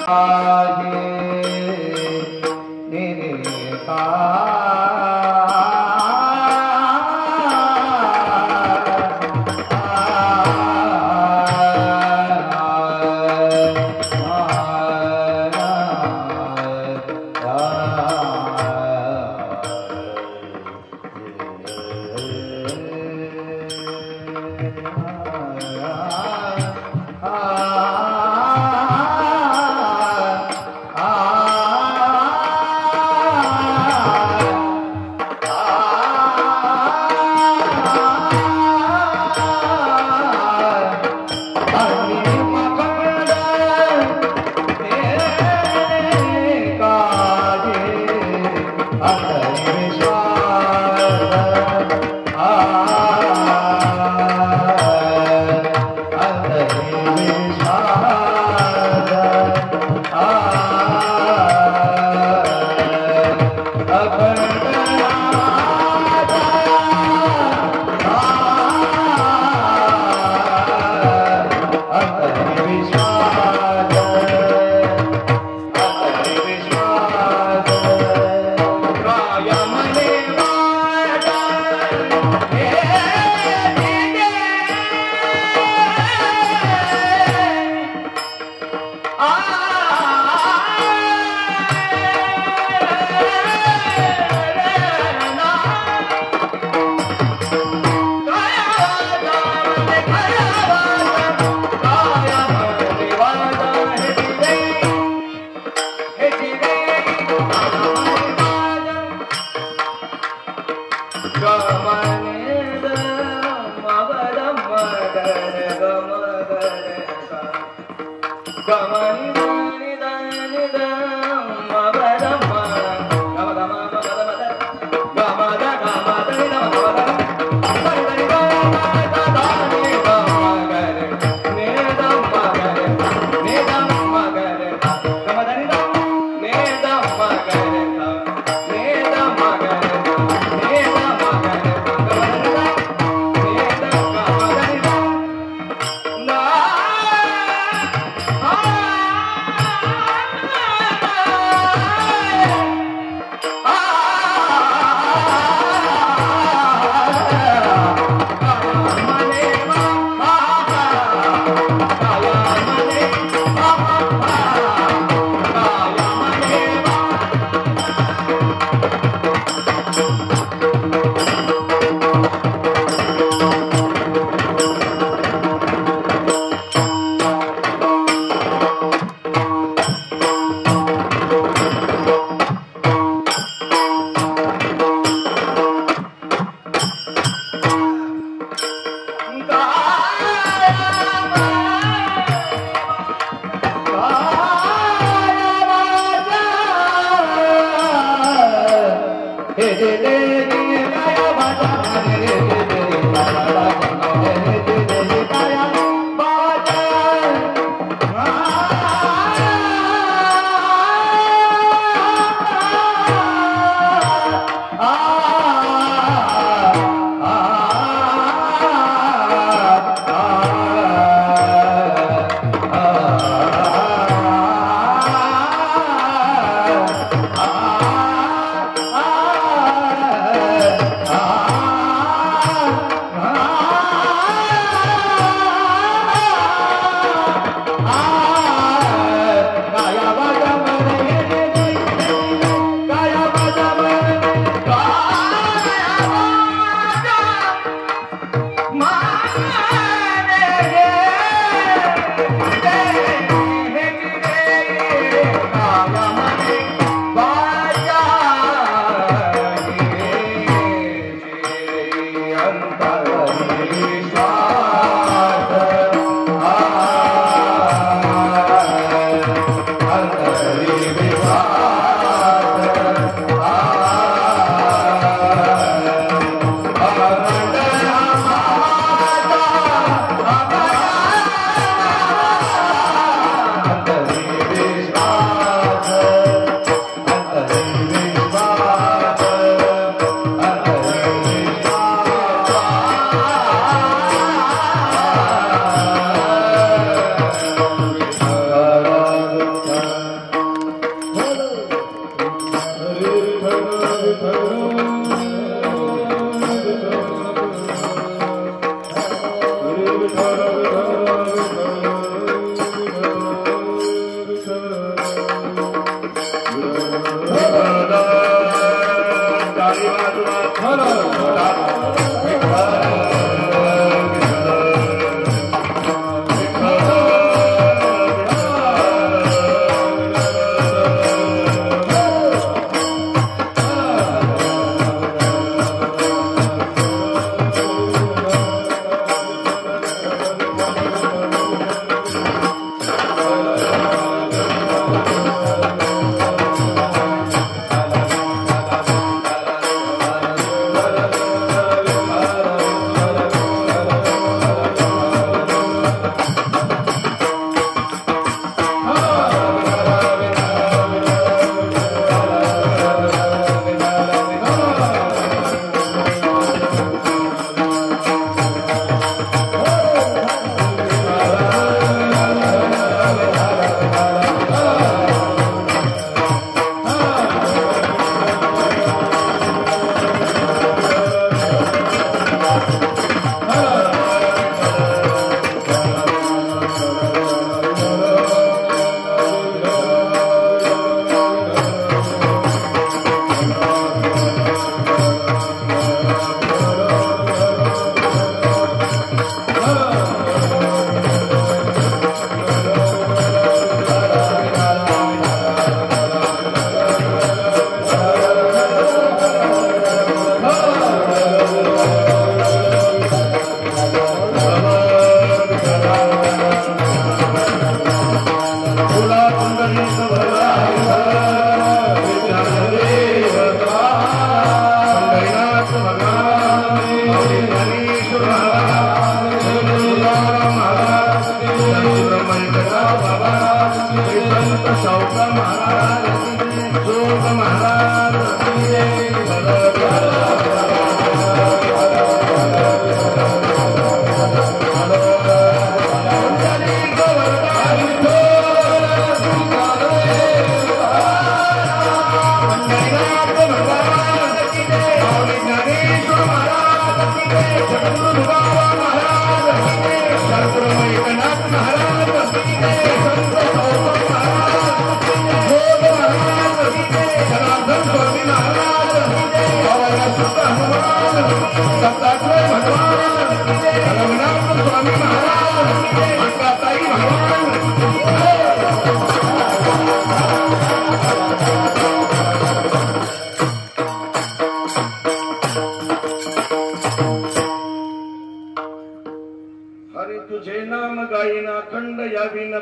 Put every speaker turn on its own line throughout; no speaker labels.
Come on.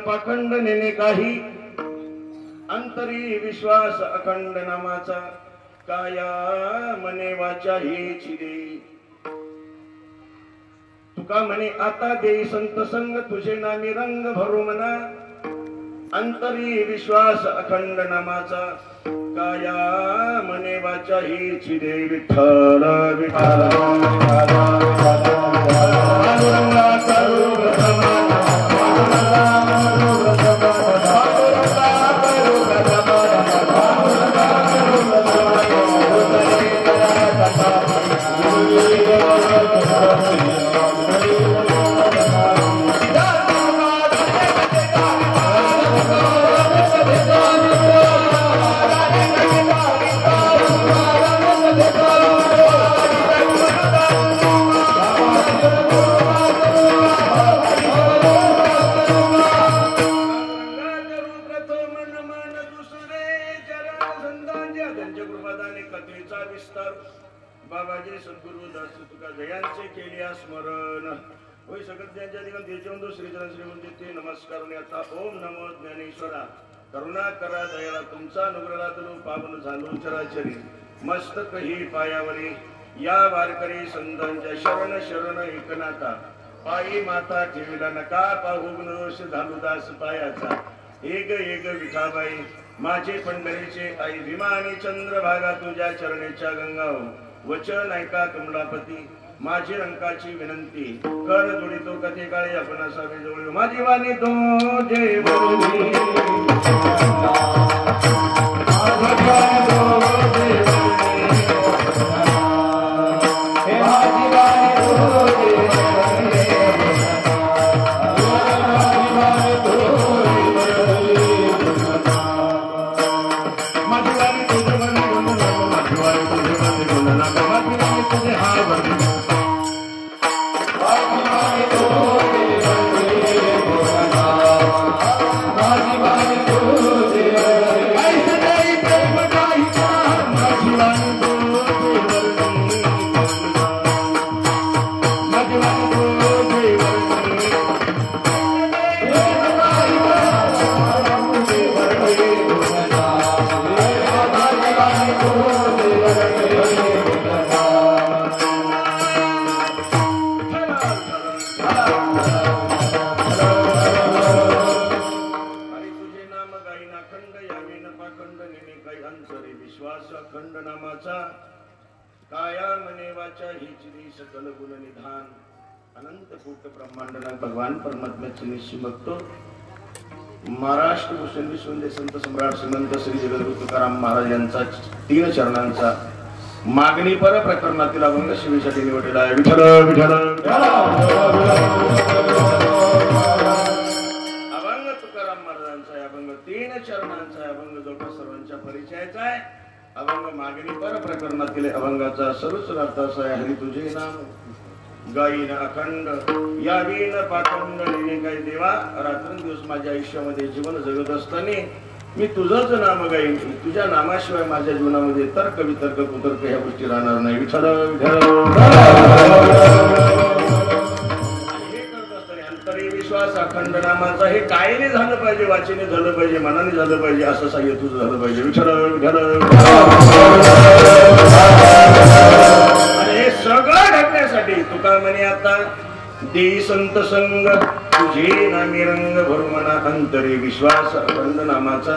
पाखंड नेने काही अंतरी विश्वास अखंड नामाचा काया मने वाचा ही चिरे तुका म्हणे आता देई संत संग तुझे नामी रंग भरू मना अंतरी विश्वास अखंड नामाचा काया मने वाचा ही चिरे विठ्ठल विठ्ठल बाबाजी सद्गुरु दास तुका जयांचे केलिया स्मरण होय सगळ्यांच्या दिवस देचोंदो श्रीचरण श्रीमंती नमस्कार आता ओम नमो ज्ञानेश्वरा करुणा करा दयाला तुमचा अनुग्रहाला तुलो पावन झालो चराचरी मस्तक ही पायावरी या वारकरी संतांच्या शरण शरण एकनाथा पायी माता ठेविला नका पाहुन दोष झालो दास पायाचा एक एक विठाबाई माझे पंढरीचे आई भीमा आणि चंद्रभागा तुझ्या चरणेच्या गंगाओ वचन ऐका कमलापती माझी रंकाची विनंती कर जोडितो कथे काळे आपण असावे जवळ माझी वाणी तो जय बोली माझी भगवान परमात्म्याचे निश्चय बघतो. महाराष्ट्र भूषण विश्वंदे संत सम्राट श्रीमंत श्री जगद्गुरु तुकाराम महाराज यांचा 3 चरणांचा मागणी पर प्रकरणातील अभंग शिवीसाठी निवडलेला आहे. विठ्ठल विठ्ठल अभंग तुकाराम महाराजांचा आहे. अभंग 3 चरणांचा आहे. अभंग जवळपास सर्वांच्या परिचयाचा आहे. अभंग मागणी पर प्रकरणातील अभंगाचा सर्वच अर्थ असा आहे. हरी तुझे नाम गाईन अखंड यावीन पाखंड लिहिणे काय देवा. रात्रंदिवस माझ्या आयुष्यामध्ये जीवन जगत असताना मी तुझंच नाम गाईन. तुझ्या नामाशिवाय माझ्या जीवनामध्ये तर्क वितर्क कुतर्क ह्या गोष्टी राहणार नाही. विठ्ठल विठ्ठल हे करत असताना अंतरी विश्वास अखंड नामाचा हे कायने झालं पाहिजे, वाचेने झालं पाहिजे, मनाने झालं पाहिजे, असं साह्य तुझं झालं पाहिजे. विठ्ठल विठ्ठल हे सगळं घडण्यासाठी तुका म्हणे आता दे संत संग तुझे नामी रंग भरुमना अंतरे विश्वास अखंड नामाचा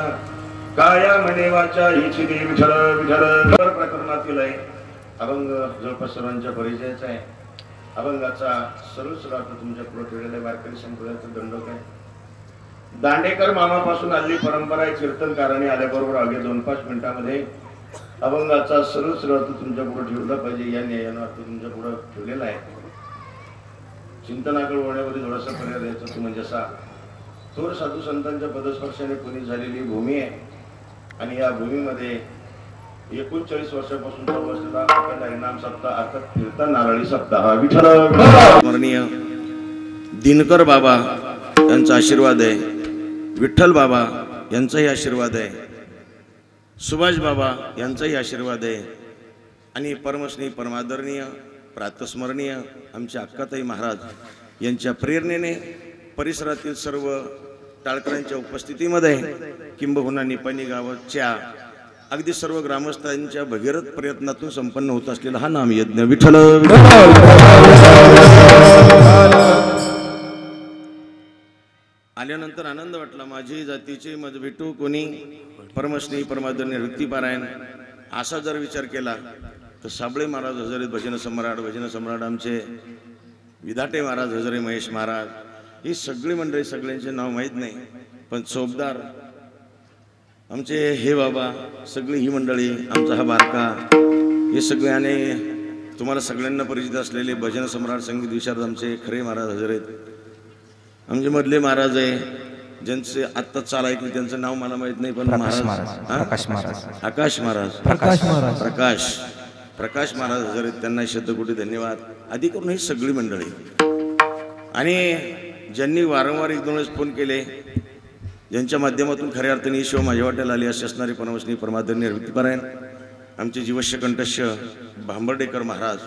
काया म्हणे वाचा हिची दे. विठ्ठल विठ्ठल प्रकरणातील आहे. अभंग जवळपास सर्वांच्या परिचयाचा आहे. अभंगाचा सर्वच अर्थ तुमच्या पुढे ठेवलेला वारकरी संप्रदायाचा दंडक आहे. दांडेकर मामापासून आलेली परंपरा आहे. कीर्तनकाराने आल्याबरोबर अवघ्या 2-5 मिनिटांमध्ये अभंगाचा सर्वच अर्थ तुमच्या पुढे ठेवला पाहिजे या न्यायानं अर्थ तुमच्या पुढे ठेवलेला आहे. चिंतनाकडे वळण्यामध्ये थोडासा पर्याय द्यायचा तो म्हणजे असा थोर साधू संतांच्या पदस्पर्शाने पुनीत झालेली भूमी आहे. आणि या भूमीमध्ये 39 वर्षापासून चालू असलेला अखंड हरिनाम सप्ताह अर्थात कीर्तन नारळी सप्ताह. विठ्ठल स्मरणीय दिनकर बाबा यांचा आशीर्वाद आहे. विठ्ठल बाबा यांचाही आशीर्वाद आहे. सुभाष बाबा यांचाही आशीर्वाद आहे. आणि परमस्नेही परमादरणीय प्रातस्मरणीय आमच्या अक्काताई महाराज यांच्या प्रेरणेने परिसरातील सर्व टाळकऱ्यांच्या उपस्थितीमध्ये किंबहुना निपाणी गावाच्या अगदी सर्व ग्रामस्थांच्या भगीरथ प्रयत्नातून संपन्न होत असलेला हा नामयज्ञ विठ्ठल. आल्यानंतर आनंद वाटला. माझी जातीचे मज भेटू कोणी परमस्नेही परमादरणीय वृत्तीपारायण असा जर विचार केला तर साबळे महाराज हजरे भजन सम्राट आमचे विधाटे महाराज हजरे महेश महाराज ही सगळी मंडळी, सगळ्यांचे नाव माहीत नाही पण चोपदार आमचे हे बाबा सगळी ही मंडळी, आमचा हा बारका, हे सगळे आणि तुम्हाला सगळ्यांना परिचित असलेले भजन सम्राट संगीत विशारद आमचे खरे महाराज हजर आहेत. आमचे मधले महाराज आहे ज्यांचे आत्ताच चाल ऐकले त्यांचं नाव मला माहित नाही पण प्रकाश महाराज हजर आहेत. त्यांना शतकोटी धन्यवाद. आधी करून ही सगळी मंडळी आणि ज्यांनी वारंवार 1-2 वेळेस फोन केले, ज्यांच्या माध्यमातून खऱ्या अर्थाने शिव माझ्या वाट्याला आली असे असणारे परमस्नेही परमादरणीय वृत्तीपारायण आमचे जीवश्य कंठस्य भांबर्डेकर महाराज,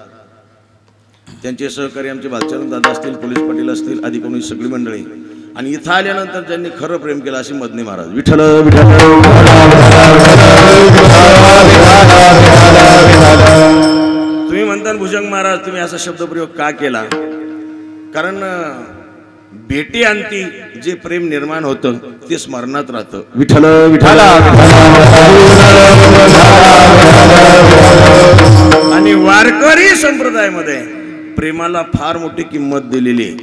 त्यांचे सहकारी आमचे बालचरण दादा असतील, पोलीस पाटील असतील, आदी करून ही सगळी मंडळी आणि इथं आल्यानंतर ज्यांनी खरं प्रेम केलं असे मदने महाराज. विठ्ठल विठ्ठल. तुम्ही म्हणता भुजंग महाराज तुम्ही असा शब्दप्रयोग का केला? कारण भेटी अंती जे प्रेम निर्माण होतं ते स्मरणात राहतं. विठ्ठल विठ्ठल. आणि वारकरी संप्रदायामध्ये प्रेमाला फार मोठी किंमत दिलेली आहे.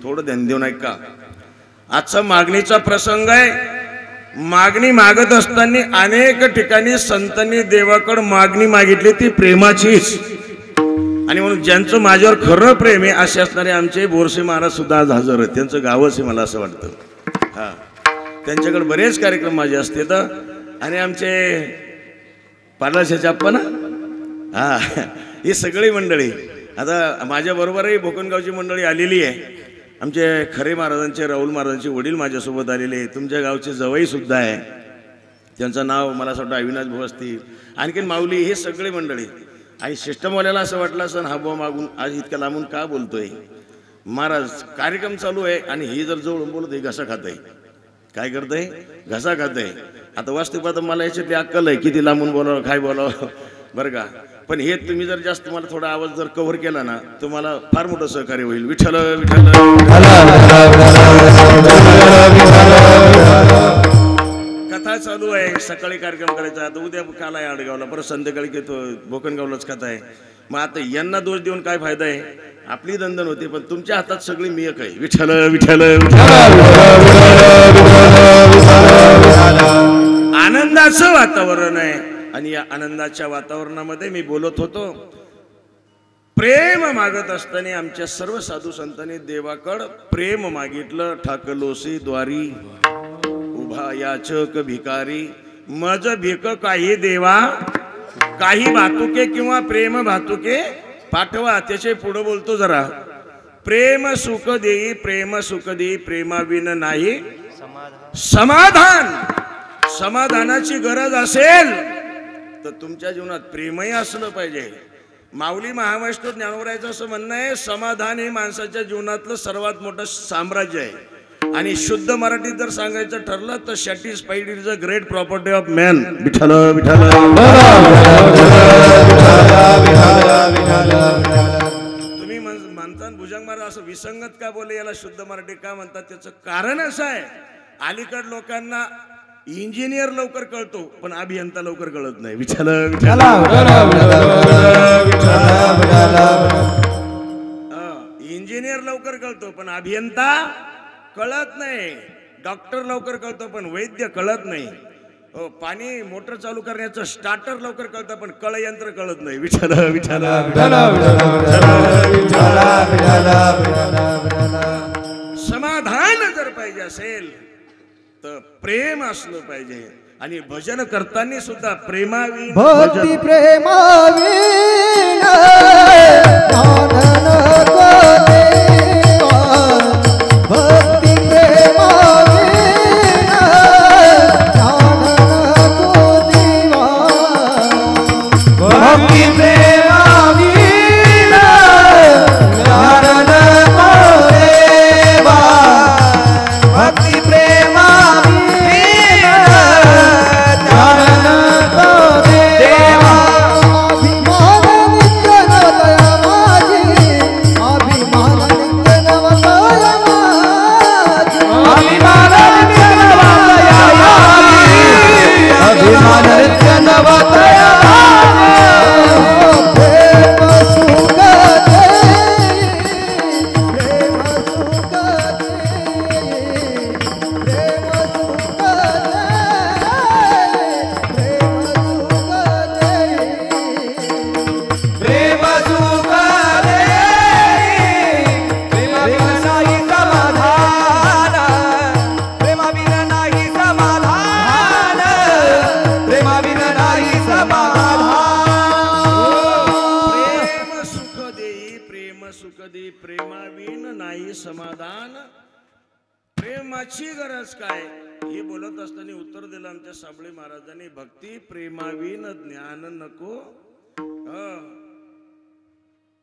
थोडं ध्यान देऊन ऐका. आजचा मागणीचा प्रसंग आहे. मागणी मागत असताना अनेक ठिकाणी संतांनी देवाकडे मागणी मागितली ती प्रेमाचीच. आणि म्हणून ज्यांचं माझ्यावर खरं प्रेम आहे असे असणारे आमचे बोरसे महाराज सुद्धा आज हजर आहेत. त्यांचं गावच आहे मला असं वाटतं. हा, त्यांच्याकडे बरेच कार्यक्रम माझे असते तर. आणि आमचे पाडलाशाचे आप्पा ना, हा ही सगळी मंडळी आता माझ्या बरोबरही भोकनगावची मंडळी आलेली आहे. आमचे खरे महाराजांचे राहुल महाराजांचे वडील माझ्यासोबत आलेले आहे. तुमच्या गावचे जवई सुद्धा आहे, त्यांचं नाव मला असं वाटतं अविनाश भाऊ असतील, आणखीन माऊली, हे सगळे मंडळी. आणि सिस्टमवाल्याला असं वाटलं असं हा बुवा मागून आज इतक्या लांबून का बोलतोय. महाराज कार्यक्रम चालू आहे आणि ही जर जवळून बोलत आहे घसा खात आहे. काय करतंय? घसा खात आहे. आता वास्तविक मला याच्यातली अक्कल आहे किती लांबून बोलावं काय बोलावं बरं का. पण हे तुम्ही जर जास्त मला थोडा आवाज जर कव्हर केला ना तुम्हाला फार मोठं सहकार्य होईल. विठ्ठल विठ्ठल. कथा चालू आहे, सकाळी कार्यक्रम करायचा, आता उद्या काल आहे आडगावला, परत संध्याकाळी घेतो भोकनगावलाच कथा आहे. मग आता यांना दोष देऊन काय फायदा आहे. आपली दंदन होते पण तुमच्या हातात सगळी मी एक आहे. विठ्ठल विठ्ठल. आनंदाचं वातावरण आहे आणि या आनंदाच्या वातावरणामध्ये मी बोलत होतो. प्रेम मागत असताना आमच्या सर्व साधू संतांनी देवाकड प्रेम मागितलं. ठाकलोसी द्वारी उभा याचक भिकारी, मज भिक काही देवा, काही भातुके किंवा प्रेम भातुके पाठवा. त्याचे पुढे बोलतो जरा. प्रेम सुख देई, प्रेम सुख देई, प्रेमाविन नाही समाधान. समाधानाची गरज असेल तर तुमच्या जीवनात प्रेमही असलं पाहिजे. माऊली महावैष्णव ज्ञानोबरायचं असं म्हणणं आहे, समाधान हे माणसाच्या जीवनातलं सर्वात मोठं साम्राज्य आहे. आणि शुद्ध मराठीत जर सांगायचं ठरलं तर satisfied is a great property of man. Vitthal Vitthal. तुम्ही म्हणता भुजंग महाराज असं विसंगत का बोले, याला शुद्ध मराठी का म्हणतात, त्याचं कारण असं आहे. अलीकड लोकांना इंजिनियर लवकर कळतो पण अभियंता लवकर कळत नाही. विठ्ठल विठ्ठल. इंजिनियर लवकर कळतो पण अभियंता कळत नाही. डॉक्टर लवकर कळतो पण वैद्य कळत नाही. पाणी मोटर चालू करण्याचं स्टार्टर लवकर कळतं पण कळ यंत्र कळत नाही. विठ्ठल विठ्ठल. समाधान जर पाहिजे असेल तर प्रेम असलं पाहिजे. आणि भजन करताना सुद्धा प्रेमाविन
भक्ती प्रेमाविन भक्ती
समाधान. प्रेमाची गरज काय हे बोलत असताना उत्तर दिलं आमच्या साबळे महाराजांनी. भक्ती प्रेमाविन ज्ञान नको.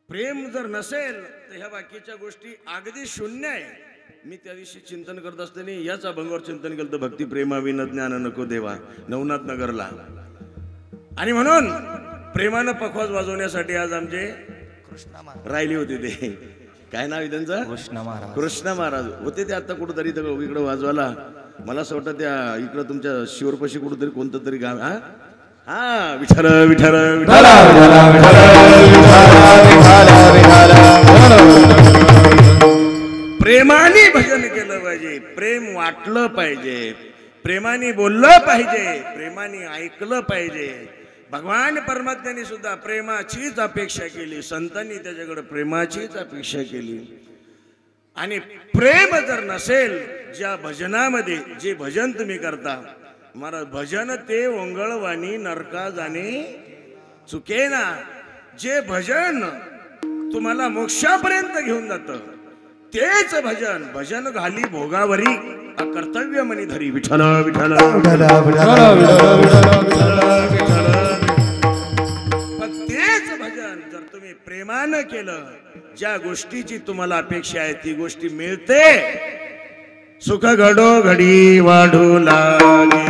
प्रेम जर नसेल तर ह्या बाकीच्या गोष्टी अगदी शून्य आहे. मी त्या दिवशी चिंतन करत असताना याच अभंगावर चिंतन केलं तर भक्ती प्रेमाविन ज्ञान नको देवा, नवनाथ नगरला. आणि म्हणून प्रेमानं पखवाज वाजवण्यासाठी आज आमचे राहिले होते. ते काय नाव आहे त्यांचं? कृष्ण महाराज होते ते. आता कुठंतरी इकडं वाजवायला मला असं वाटतं त्या इकडं तुमच्या शिवरपाशी कुठंतरी कोणतं तरी गाव. हा विठ्ठल विठ्ठल विठ्ठल. प्रेमाने भजन केलं पाहिजे, प्रेम वाटलं पाहिजे, प्रेमाने बोललं पाहिजे, प्रेमाने ऐकलं पाहिजे. भगवान परमात्म्याने सुद्धा प्रेमाचीच अपेक्षा केली, संतांनी त्याच्याकडे प्रेमाचीच अपेक्षा केली. आणि प्रेम जर नसेल ज्या भजनामध्ये, जे भजन तुम्ही करता महाराज, भजन ते ओंगळवाणी नरका जाणे चुकेना. जे भजन तुम्हाला मोक्षापर्यंत घेऊन जात तेच भजन भजन घाली भोगावरी कर्तव्य मनी धरी विठ्ठल विठ्ठल पण तेच भजन जर तुम्ही प्रेमानं केलं ज्या गोष्टीची तुम्हाला अपेक्षा आहे ती गोष्टी मिळते सुख घडो घडी वाढू लागे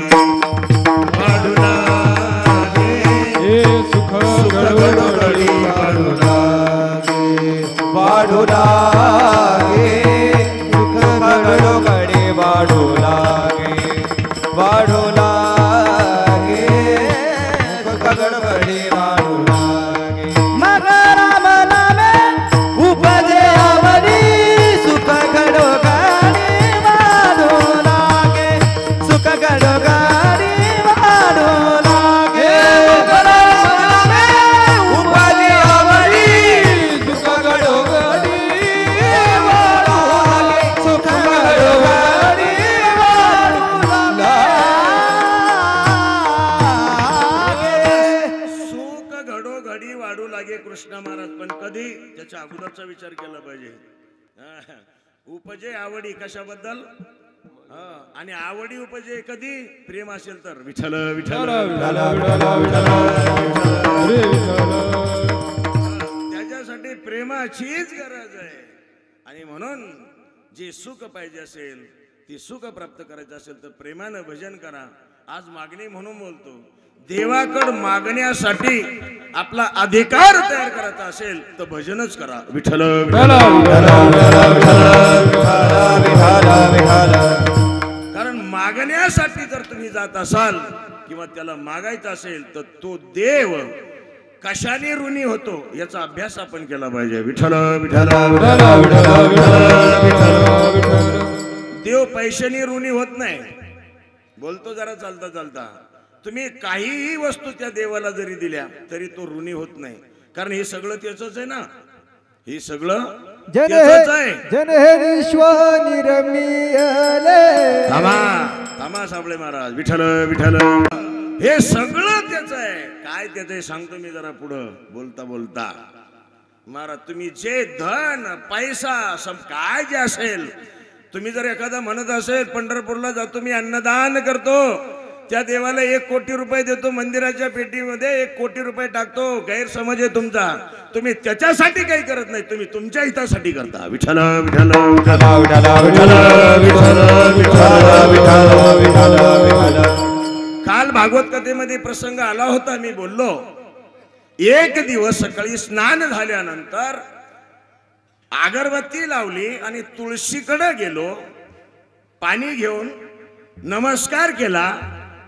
वाढू लागे
सुख घडो घडी वाढू लागे वाढू लागे सुख घडो घडी वाढू लागे वाढू लागे सुख घडो घडी वाढू लागे मग राम नामे उपजे आवडी सुख घडो घडी वाढू लागे सुख घडो घडी वाढू लागे राम नामे उपजे आवडी सुख घडो घडी वाढू लागे सुख घडो घडी वाढू लागे
सुख घडो घडी वाढू लागे कृष्ण महाराज पण कधी त्याच्या अगोदरचा विचार केला पाहिजे उपजे आवडी कशाबद्दल आणि आवडी उपजे कधी प्रेम असेल तर विठ्ठल विठ्ठल त्याच्यासाठी प्रेमाचीच गरज आहे आणि म्हणून जे सुख पाहिजे असेल ती सुख प्राप्त करायचं असेल तर प्रेमानं भजन करा आज मागणी म्हणून बोलतो देवाकड मागण्यासाठी आपला अधिकार तयार करायचा असेल तर भजनच करा विठ्ठल कारण मागण्यासाठी जर तुम्ही जात असाल किंवा त्याला मागायचं असेल तर तो देव कशाने ऋणी होतो याचा अभ्यास आपण केला पाहिजे विठ्ठल विठ्ठल देव पैशाने ऋणी होत नाही बोलतो जरा चालता चालता तुम्ही काहीही वस्तू त्या देवाला जरी दिल्या तरी तो ऋणी होत नाही कारण हे सगळं त्याचंच आहे ना हे सगळं त्याचंच आहे
जन हे विश्व निरमियले
थांबा साबळे महाराज विठ्ठल विठ्ठल हे सगळं त्याच आहे काय त्याच आहे सांगतो मी जरा पुढं बोलता बोलता महाराज तुम्ही जे धन पैसा काय जे असेल तुम्ही जर एखादा म्हणत असेल पंढरपूरला जातो मी अन्नदान करतो त्या देवाला 1 कोटी रुपये देतो मंदिराच्या पेटीमध्ये 1 कोटी रुपये टाकतो गैरसमज आहे तुमचा तुम्ही त्याच्यासाठी काही करत नाही तुम्ही तुमच्या हितासाठी करता विठ्ठल विठ्ठल काल भागवत कथेमध्ये प्रसंग आला होता मी बोललो एक दिवस सकाळी स्नान झाल्यानंतर अगरबत्ती लावली आणि तुळशीकडे गेलो पाणी घेऊन नमस्कार केला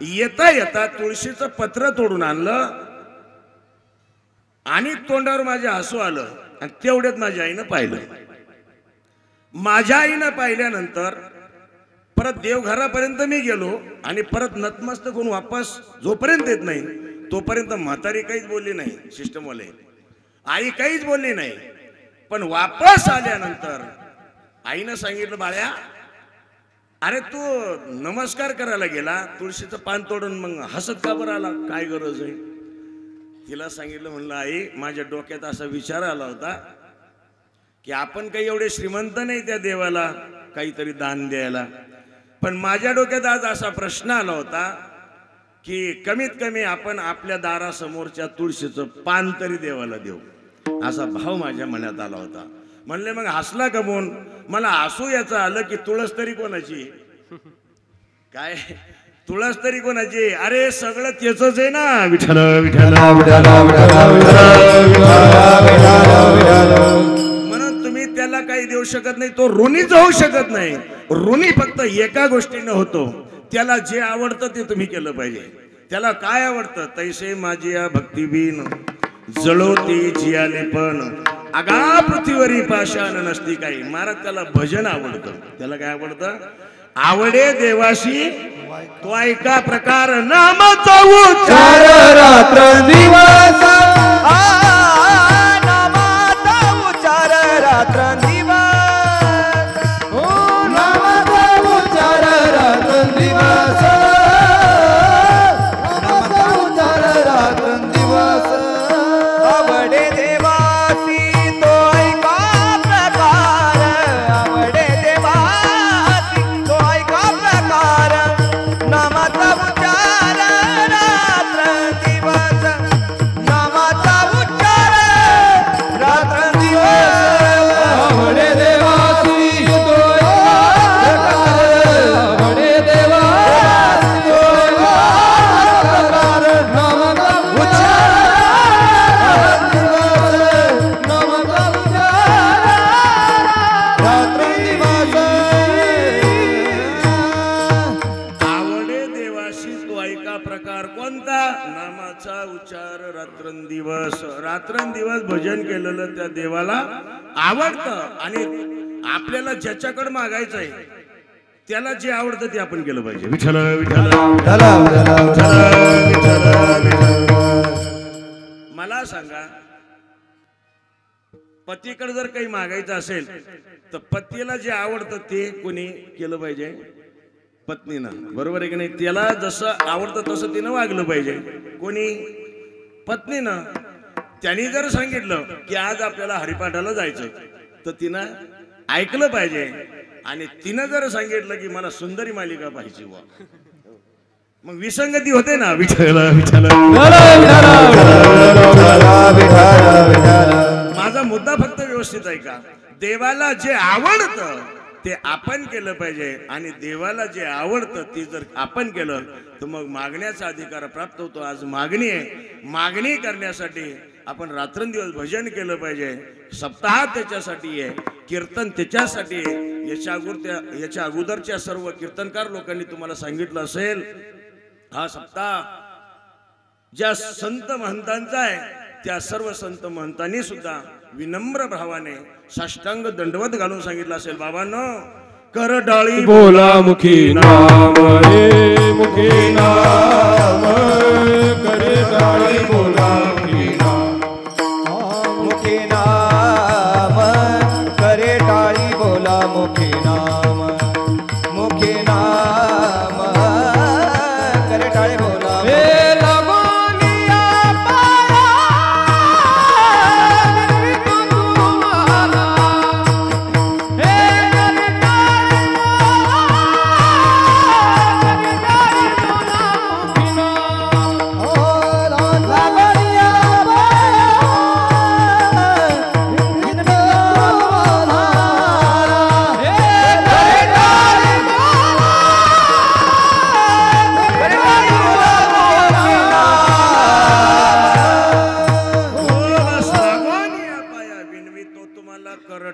येता येता तुळशीचं पत्र तोडून आणलं आणि तोंडावर माझ्या हसू आलं आणि तेवढ्यात माझ्या आईनं पाहिलं माझ्या आईनं पाहिल्यानंतर परत देवघरापर्यंत मी गेलो आणि परत नतमस्तक होऊन वापस जोपर्यंत येत नाही तोपर्यंत म्हातारी काहीच बोलली नाही सिस्टमवाले आई काहीच बोलली नाही पण वापस आल्यानंतर आईनं सांगितलं बाळ्या अरे तू नमस्कार करायला गेला तुळशीचं पान तोडून मग हसत का बरं आला काय गरज आहे तिला सांगितलं म्हणलं आई माझ्या डोक्यात असा विचार आला होता की आपण काही एवढे श्रीमंत नाही त्या देवाला काहीतरी दान द्यायला पण माझ्या डोक्यात आज असा प्रश्न आला होता की कमीत कमी आपण आपल्या दारासमोरच्या तुळशीचं पान तरी देवाला देऊ असा भाव माझ्या मनात आला होता म्हणले मग हसला कमून मला हसू याचं आलं की तुळस तरी कोणाची काय तुळस तरी कोणाची अरे सगळं त्याचंच आहे ना विठ्ठल विठ्ठल म्हणून तुम्ही त्याला काही देऊ शकत नाही तो ऋणीच होऊ शकत नाही ऋणी फक्त एका गोष्टीनं होतो त्याला जे आवडतं ते तुम्ही केलं पाहिजे त्याला काय आवडतं तैसे माझी या भक्तिबीन जळोती जियाले पण आगा पृथ्वीवरी पाषाण नसती काही महाराज त्याला भजन आवडतं त्याला काय आवडतं आवडे देवाशी तो ऐका प्रकार नामाचा उच्चार
रात्र दिवस नामाचा उच्चार रात्र दिवस नामाचा उच्चार रात्र दिवस नामाचा उच्चार रात्र दिवस आवडे
रात्रंदिवस रात्रंदिवस भजन केलेलं त्या देवाला आवडतं आणि आपल्याला ज्याच्याकडे मागायचं आहे त्याला जे आवडतं ते आपण केलं पाहिजे. विठ्ठल विठ्ठल मला सांगा, पतीकडे जर काही मागायचं असेल तर पतीला जे आवडतं ते कोणी केलं पाहिजे? पत्नीनं. बरोबर आहे की नाही? त्याला जसं आवडतं तसं तिनं वागलं पाहिजे. कोणी? पत्नीनं. त्यांनी जर सांगितलं की आज आपल्याला हरिपाठाला जायचं तर तिनं ऐकलं पाहिजे. आणि तिनं जर सांगितलं की मला सुंदरी मालिका पाहिजे वा, मग विसंगती होते ना. विठ्ठल विठ्ठल. माझा मुद्दा फक्त व्यवस्थित आहे का? देवाला जे आवडतं ते आपण केलं पाहिजे आणि देवाला जे आवडतं ते जर आपण केलं तर मग मागण्याचा अधिकार प्राप्त होतो. आज मागणी आहे. मागणी करण्यासाठी आपण रात्रंदिवस भजन केलं पाहिजे. सप्ताह त्याच्यासाठी आहे, कीर्तन त्याच्यासाठी आहे. याच्या अगोदरच्या सर्व कीर्तनकार लोकांनी तुम्हाला सांगितलं असेल, हा सप्ताह ज्या संत महंतांचा आहे त्या सर्व संत महंतांनी सुद्धा विनम्र भावाने साष्टांग दंडवत घालून सांगितलं असेल, बाबांनो कर डाळी
बोला मुखी नाम रे मुखी नाम, करे डाळी बोला मुखी नाम, मुखी नाम करे डाळी बोला मुखी नाम, मुखी नाम करे डाळी बोला.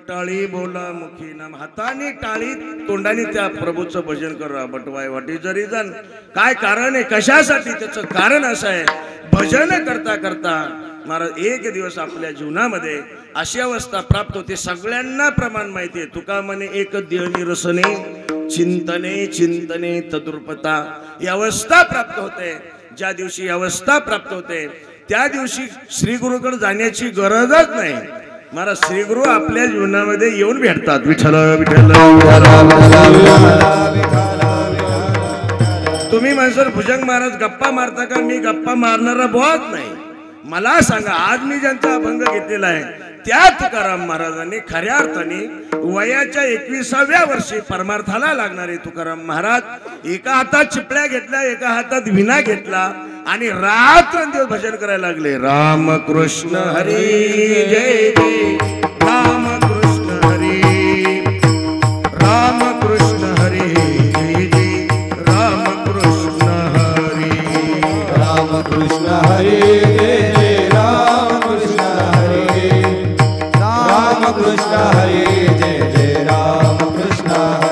टाळी बोला मुखी नाम. हाताने टाळी तोंडाने त्या प्रभूचं भजन करा. बटवाय वाटी जरी जण. काय कारण आहे? कशासाठी? त्याचं कारण असं आहे, भजन करता करता महाराज एक दिवस आपल्या जीवनामध्ये अशी अवस्था प्राप्त होते. सगळ्यांना प्रमाण माहिती आहे. तुका म्हणे एक देह निरसने चिंतने चिंतने तदुर्पता. ही अवस्था प्राप्त होते. ज्या दिवशी अवस्था प्राप्त होते त्या दिवशी श्री गुरुकडे जाण्याची गरजच नाही. महाराज श्रीगुरु आपल्या जीवनामध्ये येऊन भेटतात. विठ्ठल विठ्ठल. तुम्ही म्हणसाल भुजंग महाराज गप्पा मारता का? मी गप्पा मारणारा बोलत नाही. मला सांगा, आज मी ज्यांचा अभंग घेतलेला आहे त्या तुकाराम महाराजांनी खऱ्या अर्थाने वयाच्या 21व्या वर्षी परमार्थाला लागणारे तुकाराम महाराज एका हातात चिपळ्या घेतल्या, एका हातात विना घेतला आणि रात्रंदिवस भजन करायला लागले. राम कृष्ण हरी जय जय राम कृष्ण हरी, राम कृष्ण हरी जय जय राम कृष्ण हरी,
राम कृष्ण हरी जय जय राम कृष्ण हरी, राम कृष्ण हरी जय जय राम कृष्ण हरी,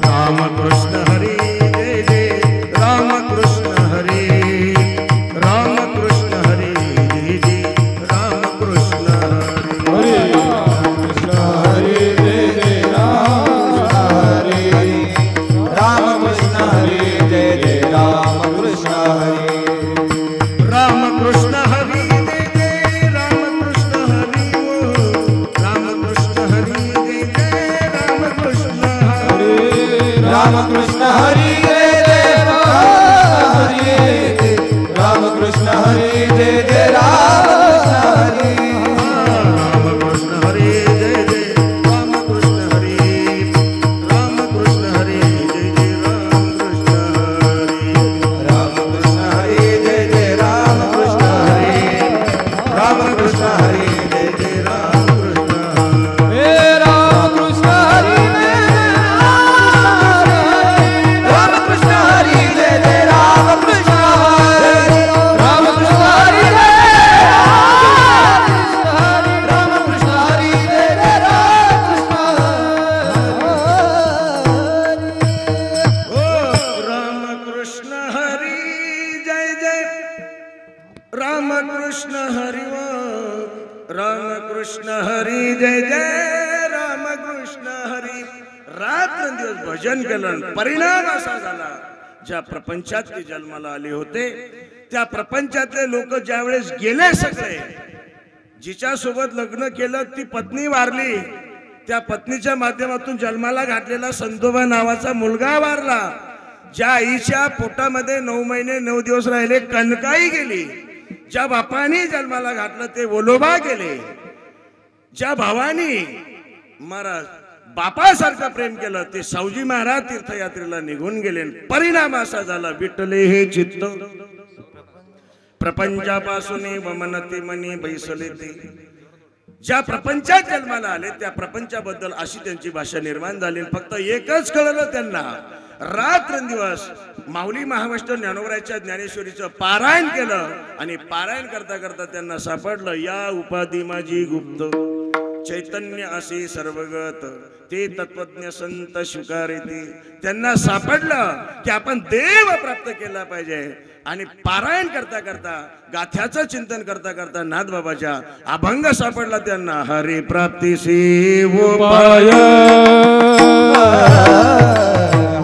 राम कृष्ण हरी जय जय राम कृष्ण हरी, राम कृष्ण हरी जय जय राम कृष्ण हरी,
कृष्ण हरी जय जय राम हरी, राम कृष्ण हरी जय जय राम कृष्ण हरी,
राम कृष्ण हरी जय जय राम कृष्ण हरी, राम कृष्ण हरी जय जय राम कृष्ण हरी,
राम कृष्ण हरी जय जय राम हरी, राम कृष्ण हरी जय जय राम कृष्ण हरी,
राम कृष्ण हरी जय जय राम कृष्ण हरी, राम कृष्ण हरी जय जय राम कृष्ण हरी,
राम कृष्ण हरी जय जय राम कृष्ण हरी, राम कृष्ण हरी जय जय राम कृष्ण हरी, हे राम कृष्ण हरी राम कृष्ण हरी जय जय राम कृष्ण हरी, राम कृष्ण हरी राम कृष्ण हरी जय जय राम कृष्ण हरी.
ओ राम कृष्ण हरी जय जय कृष्ण हरी जय जय राम कृष्ण हरी. रात्रंदिवस भजन केलं. परिणाम असा झाला, ज्या प्रपंचात ते जन्माला आले होते त्या प्रपंचातले लोक ज्यावेळेस गेले सगळे, जिच्या सोबत लग्न केलं ती पत्नी वारली, त्या पत्नीच्या माध्यमातून जन्माला घातलेला संतोबा नावाचा मुलगा वारला, ज्या आईच्या पोटामध्ये 9 महिने 9 दिवस राहिले कनकाई गेली, ज्या बापाने जन्माला घातलं ते वोलोबा गेले, ज्या भावानी महाराज बापासारखं प्रेम केलं ते सावजी महाराज तीर्थयात्रेला निघून गेले. परिणाम असा झाला, विठ्ठले हे चित्त प्रपंचापासून वमनते मनी बैसले ते. ज्या प्रपंचात जन्माला आले त्या प्रपंचाबद्दल अशी त्यांची भाषा निर्माण झाली. फक्त एकच कळलं त्यांना, रात्रंदिवस माऊली महाराष्ट्र ज्ञानोबराच्या ज्ञानेश्वरीचं पारायण केलं आणि पारायण करता करता त्यांना सापडलं, या उपाधी माझी गुप्त चैतन्य असे सर्वगत ते तत्वज्ञ संत स्वीकारिते. त्यांना सापडलं की आपण देव प्राप्त केला पाहिजे. आणि पारायण करता करता गाथ्याचं चिंतन करता करता नाथबाबाच्या अभंग सापडला त्यांना. हरी प्राप्तीसी उपाय,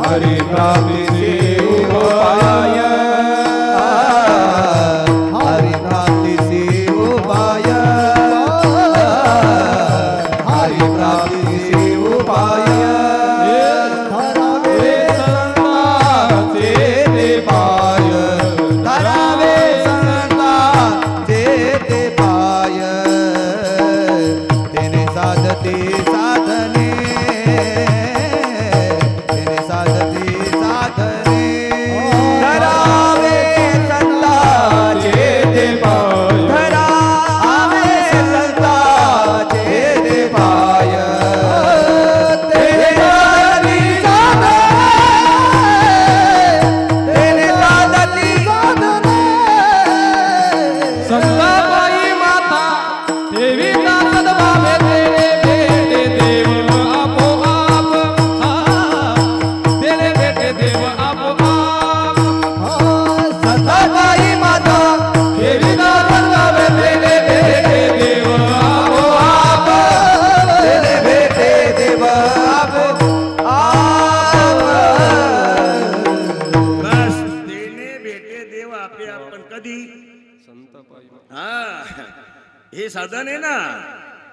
हरी प्राप्तीसी उपाय, हरी प्राप्तीसी उपाय, हरी प्राप्तीसी उपाय.
हे साधन आहे ना.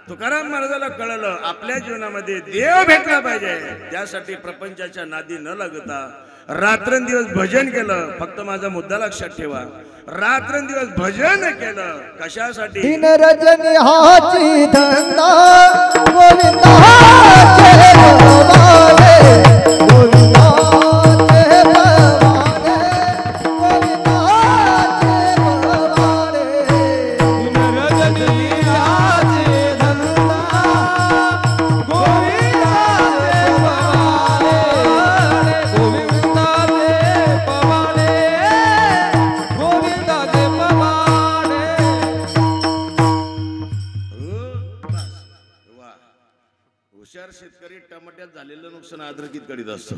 तुकाराम महाराजाला कळलं आपल्या जीवनामध्ये देव भेटला पाहिजे, त्यासाठी प्रपंचाच्या नादी न लागता रात्रंदिवस भजन केलं. फक्त माझा मुद्दा लक्षात ठेवा, रात्रंदिवस भजन केलं कशासाठी?
दिन रजनी हाची धंदा गोविंदाचे भवाने, गोविंदाचे भवाने, गोविंदाचे भवाने. दिन रजनी हाची धंदा गोविंदाचे भवाने, गोविंदाचे भवाने, गोविंदाचे भवाने.
हुशार शेतकरी टमाट्यात झालेलं नुकसान अद्रकीत करीत असतो.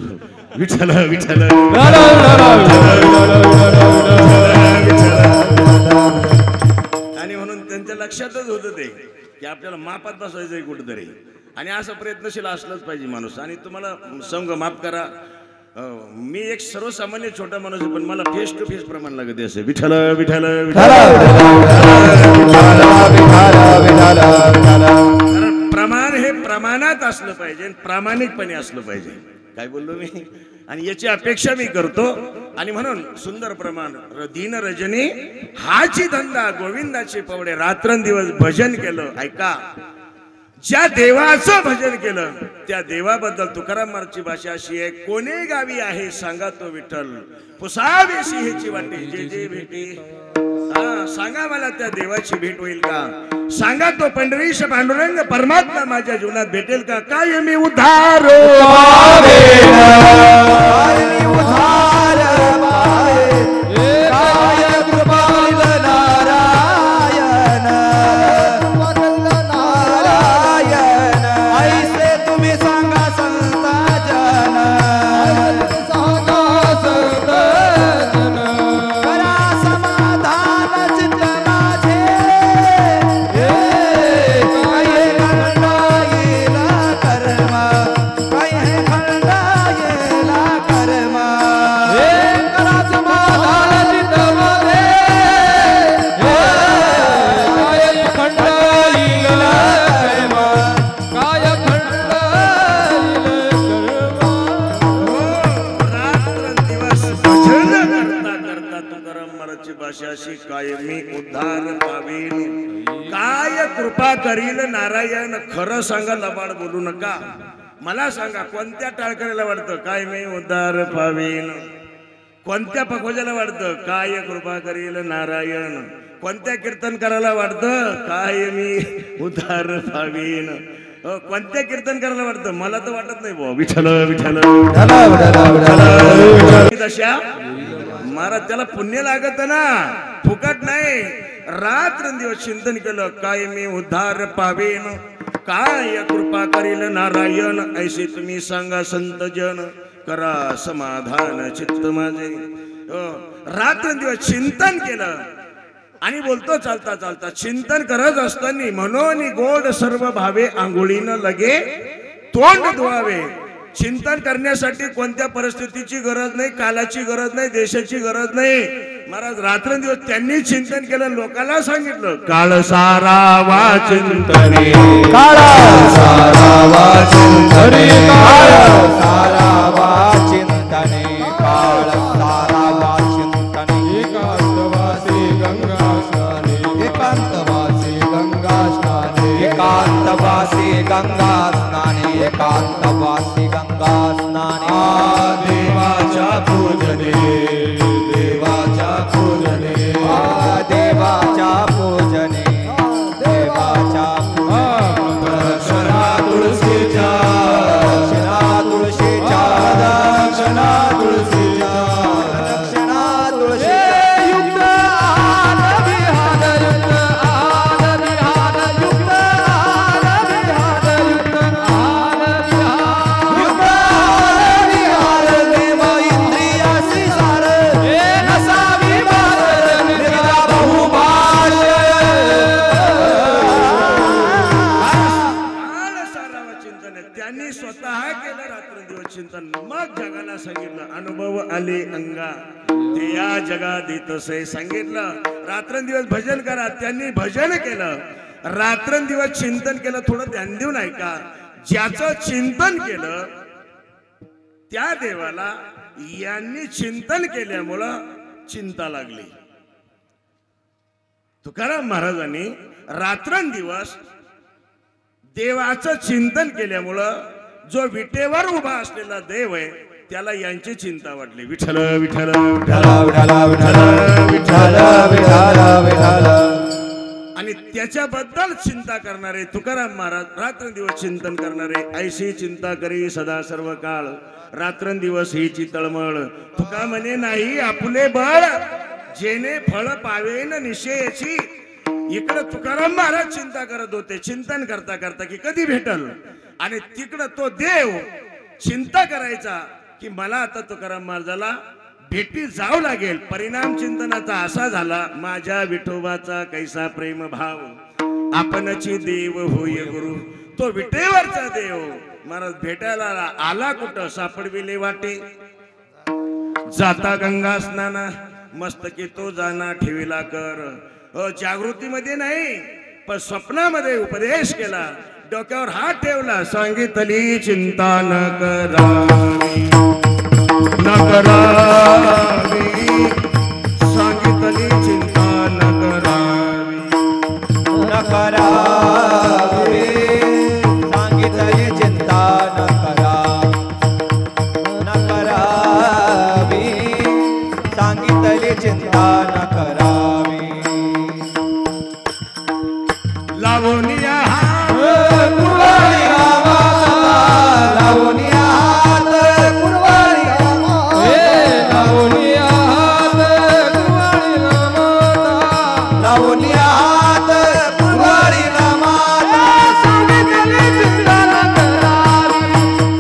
विठ्ठल विठ्ठल. आणि म्हणून त्यांच्या लक्षातच होतं ते की आपल्याला मापात बसवायचंय कुठेतरी, आणि असं प्रयत्नशील असलंच पाहिजे माणूस. आणि तुम्हाला संघ माफ करा, मी एक सर्वसामान्य छोटा माणूस आहे, पण मला फेस टू फेस प्रमाण लागते असे. विठ्ठल विठ्ठल कारण प्रमाण हे प्रमाणात असलं पाहिजे, प्रामाणिकपणे असलं पाहिजे. काय बोललो मी? आणि याची अपेक्षा मी करतो. आणि म्हणून सुंदर प्रमाण दिन रजनी हाची धंदा गोविंदाचे पवडे, रात्रंदिवस भजन केलं. ऐका, ज्या देवाचं भजन केलं त्या देवाबद्दल तुकाराम महाराजची भाषा अशी आहे, कोणे गावी आहे सांगा तो विठ्ठल, पुसावेशी ह्याची वाटे जे जे भेटे. सांगा मला त्या देवाची भेट होईल का? सांगा तो पंढरीश पांडुरंग परमात्मा माझ्या जीवनात भेटेल का? काय मी उद्धार कृपा करील नारायण, खरं सांगा लबाड बोलू नका. मला सांगा कोणत्या टाळकऱ्याला वाटतं काय मी उद्धार पावीन? कोणत्या पखोजाला वाटतं काय कृपा करील नारायण? कोणत्या कीर्तनकाराला वाटतं काय मी उद्धार पावीन? कोणत्या कीर्तनकाराला वाटतं? मला तर वाटत नाही बुवा विठ्ठल विठ्ठल दशा महाराज त्याला पुण्य लागत ना, फुकट नाही. रात्रंदिवस चिंतन केलं काय मी उद्धार पावेन, काय कृपा करील नारायण. ऐसे तुम्ही सांगा संत जन, करा समाधान चित्त माझे. रात्रंदिवस चिंतन केलं आणि बोलतो चालता चालता चिंतन करत असताना म्हणून गोड सर्व भावे आंघोळीनं लगे तोंड धुवावे. चिंतन करण्यासाठी कोणत्या परिस्थितीची गरज नाही, कालाची गरज नाही, देशाची गरज नाही. महाराज रात्रंदिवस त्यांनी चिंतन केलं, लोकांना सांगितलं काळ सारावा चिंतने,
काळ सारावा चिंतने, काळ सारावा चिंतने, काळ सारावा चिंतने. एकांतवासी गंगा स्नाने, एकांतवासी गंगा स्नाने, एकांतवासी गंगा स्नाने, एकांतवासी गंगा स्नाने.
देवाच्या पूजने, देवाच्या पूजने,
देवाच्या पूजने, देवाच्या
दक्षिणा तुळशीच्या,
दक्षिणा तुळशीच्या,
दक्षिणा तुळशीच्या,
दक्षिणा तुळशी युक्त आन विहान, युक्त आन विहान, युक्त आन विहान, युक्त आन विहान, युक्त आन विहार. देव इंद्रियासी सार, नसावी बार, निरा बहुभाष.
सारावा चिंतन त्यांनी स्वतः केलं रात्रंदिवस चिंतन. मग जगाला सांगितलं अनुभव आले अंगा, ते या जगात येतसे सांगितलं. रात्रंदिवस भजन करा, त्यांनी भजन केलं. रात्रंदिवस चिंतन केलं. थोडं ध्यान देऊन ऐका. ज्याचं चिंतन केलं त्या देवाला यांनी चिंतन केल्यामुळं चिंता लागली. तुकाराम महाराजांनी रात्रंदिवस देवाचं चिंतन केल्यामुळं जो विटेवर उभा असलेला देव आहे त्याला यांची चिंता वाटली. विठ्ठल विठ्ठल विठ्ठल
विठ्ठल विठ्ठल विठ्ठल विठ्ठल.
आणि त्याच्याबद्दल चिंता करणारे तुकाराम महाराज रात्रंदिवस चिंतन करणारे. ऐशी चिंता करी सदा सर्व काळ, रात्रंदिवस हीची तळमळ. तुका म्हणे नाही आपुले बळ, जेने फळ पावेन निश्चयाची. इकडं तुकाराम महाराज चिंता करत होते, चिंतन करता करता की कधी भेटल. आणि तिकडं तो देव चिंता करायचा की मला आता तुकाराम महाराजाला भेटी जावं लागेल. परिणाम चिंतनाचा असा झाला, माझ्या विठोबाचा कैसा प्रेम भाव, आपणची देव होय गुरु. तो विटेवरचा देव महाराज भेटायला आला. कुठं सापडविले वाटे, जाता गंगा स्नाना, मस्तकी तो जाना ठेविला कर. जागृतीमध्ये नाही पण स्वप्नामध्ये उपदेश केला. डोक्यावर हात ठेवला, सांगितली चिंता न करावी, न करावी, सांगितली चिंता न करावी,
न करावी, सांगितली चिंता न करावी, न करावी, सांगितली चिंता न करावी.
लावूनिया
कुरवाडी रामाला, लावूनी हात कुरवाडी रामाला, लावूनी हात कुरवाडी रामाला, लावूनी हात कुरवाडी रामाला. सांगितली चिंता न करावी,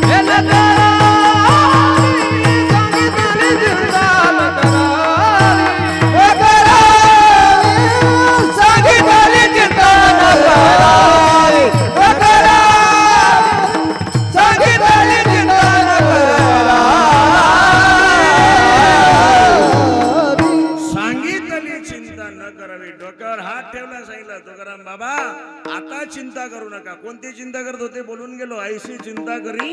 हे न करावी, सांगितली चिंता न करावी, हे करावी, सांगितली चिंता न करावी, हे करावी, सांगितली चिंता न करावी.
सांगितली चिंता न करावी. डोक्यावर हात ठेवला, सांगितलं तुकाराम बाबा आता चिंता करू नका. कोणती चिंता करत होते बोलून गेलो. ऐशी चिंता करी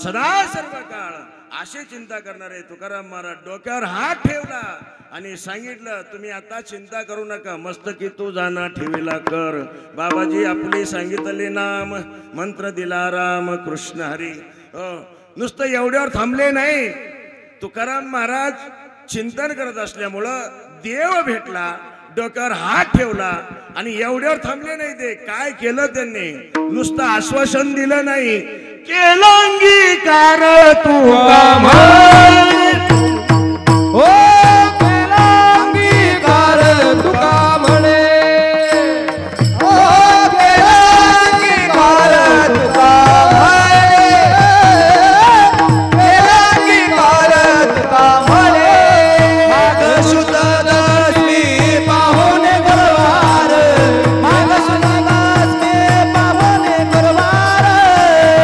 सदा सर्व काळ अशी चिंता करणारे तुकाराम महाराज डोक्यावर हात ठेवला आणि सांगितलं तुम्ही आता चिंता करू नका मस्तकी तू जाना ठेवीला कर. बाबाजी आपली सांगितले नाम मंत्र दिला राम कृष्ण हरी. नुसतं एवढ्यावर थांबले नाही. तुकाराम महाराज चिंतन करत असल्यामुळं देव भेटला, डोक्यावर हात ठेवला आणि एवढ्यावर थांबले नाही. ते काय केलं त्यांनी, नुसतं आश्वासन दिलं नाही, केलं अंगीकार तुका म्हणे.
ओ केला अंगीकार तुका म्हणे.
ओ केला अंगीकार तुका म्हणे. केला अंगीकार तुका म्हणे. माघ शुद्ध दशमी पाहुणे गुरुवार. माघ शुद्ध दशमी पाहुणे गुरुवार.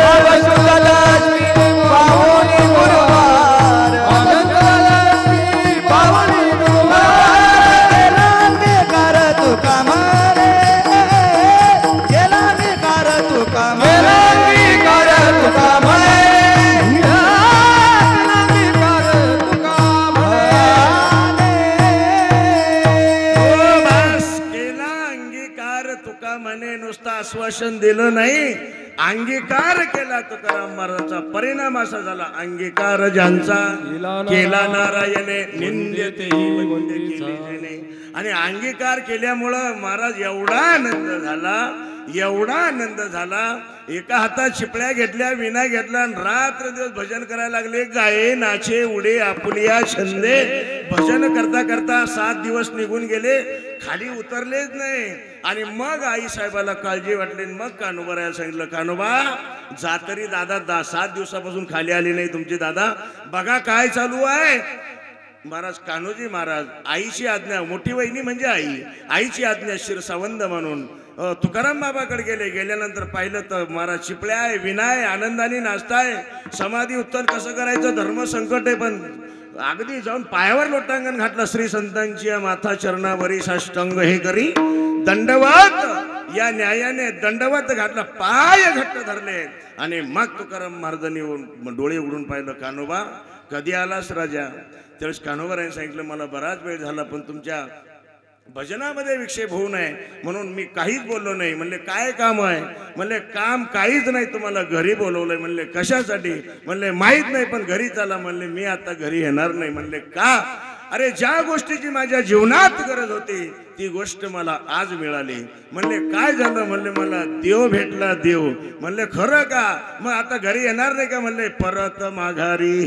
माघ शुद्ध दशमी पाहुणे गुरुवार. पाहुणे गुरुवार. केला अंगीकार तुका म्हणे. केला अंगीकार तुका म्हणे. केला अंगीकार तुका म्हणे.
म्हणे नुसतं आश्वासन दिलं नाही, अंगीकार केला तुकाराम महाराजांचा. परिणाम असा झाला, अंगीकार ज्यांचा केला नारायणे निंद्यते वंद्य केले जेणे. आणि अंगीकार केल्यामुळं महाराज एवढा आनंद झाला, एवढा आनंद झाला. एका हातात शिपळ्या घेतल्या, विना घेतला आणि रात्र दिवस भजन करायला लागले. गाये नाचे उडे आपुलिया छंदे. भजन करता करता 7 दिवस निघून गेले, खाली उतरलेच नाही. आणि मग आई साहेबाला काळजी वाटली. मग कान्होबा राहायला सांगितलं, कान्होबा जातरी दादा 7 दिवसापासून खाली आली नाही तुमची दादा, बघा काय चालू आहे. महाराज कान्होजी महाराज आईची आज्ञा, मोठी वहिनी म्हणजे आईची आज्ञा शिरसावंद म्हणून तुकाराम बाबाकडे गेले. गेल्यानंतर पाहिलं तर महाराज चिपळ्या आहे, विनाय, आनंदाने नाचताय. समाधी उत्तर कसं करायचं, धर्म संकट आहे. पण अगदी जाऊन पायावर लोटांगण घातलं. श्री संतांची माथा चरणावरी साष्टांग हे करी दंडवत. या न्यायाने दंडवत घातला, पाय घट्ट धरले. आणि मग तुकाराम महाराजांनी डोळे उघडून पाहिलं, कान्होबा कधी आलास राजा. त्यावेळेस कान्होबारांनी सांगितलं, मला बराच वेळ झाला पण तुमच्या भजनामध्ये विक्षेप होऊ नये म्हणून मी काहीच बोललो नाही. म्हणले काय काम आहे. म्हणले काम काहीच नाही, तुम्हाला घरी बोलवलंय. म्हणले कशासाठी. म्हणले माहीत नाही पण घरी चला. म्हणले मी आता घरी येणार नाही. म्हणले का. अरे ज्या गोष्टीची माझ्या जीवनात गरज होती ती गोष्ट मला आज मिळाली. म्हणले काय झालं. म्हणले मला देव भेटला. देव. म्हणले खरं का. मग आता घरी येणार नाही का. म्हणले परत माघारी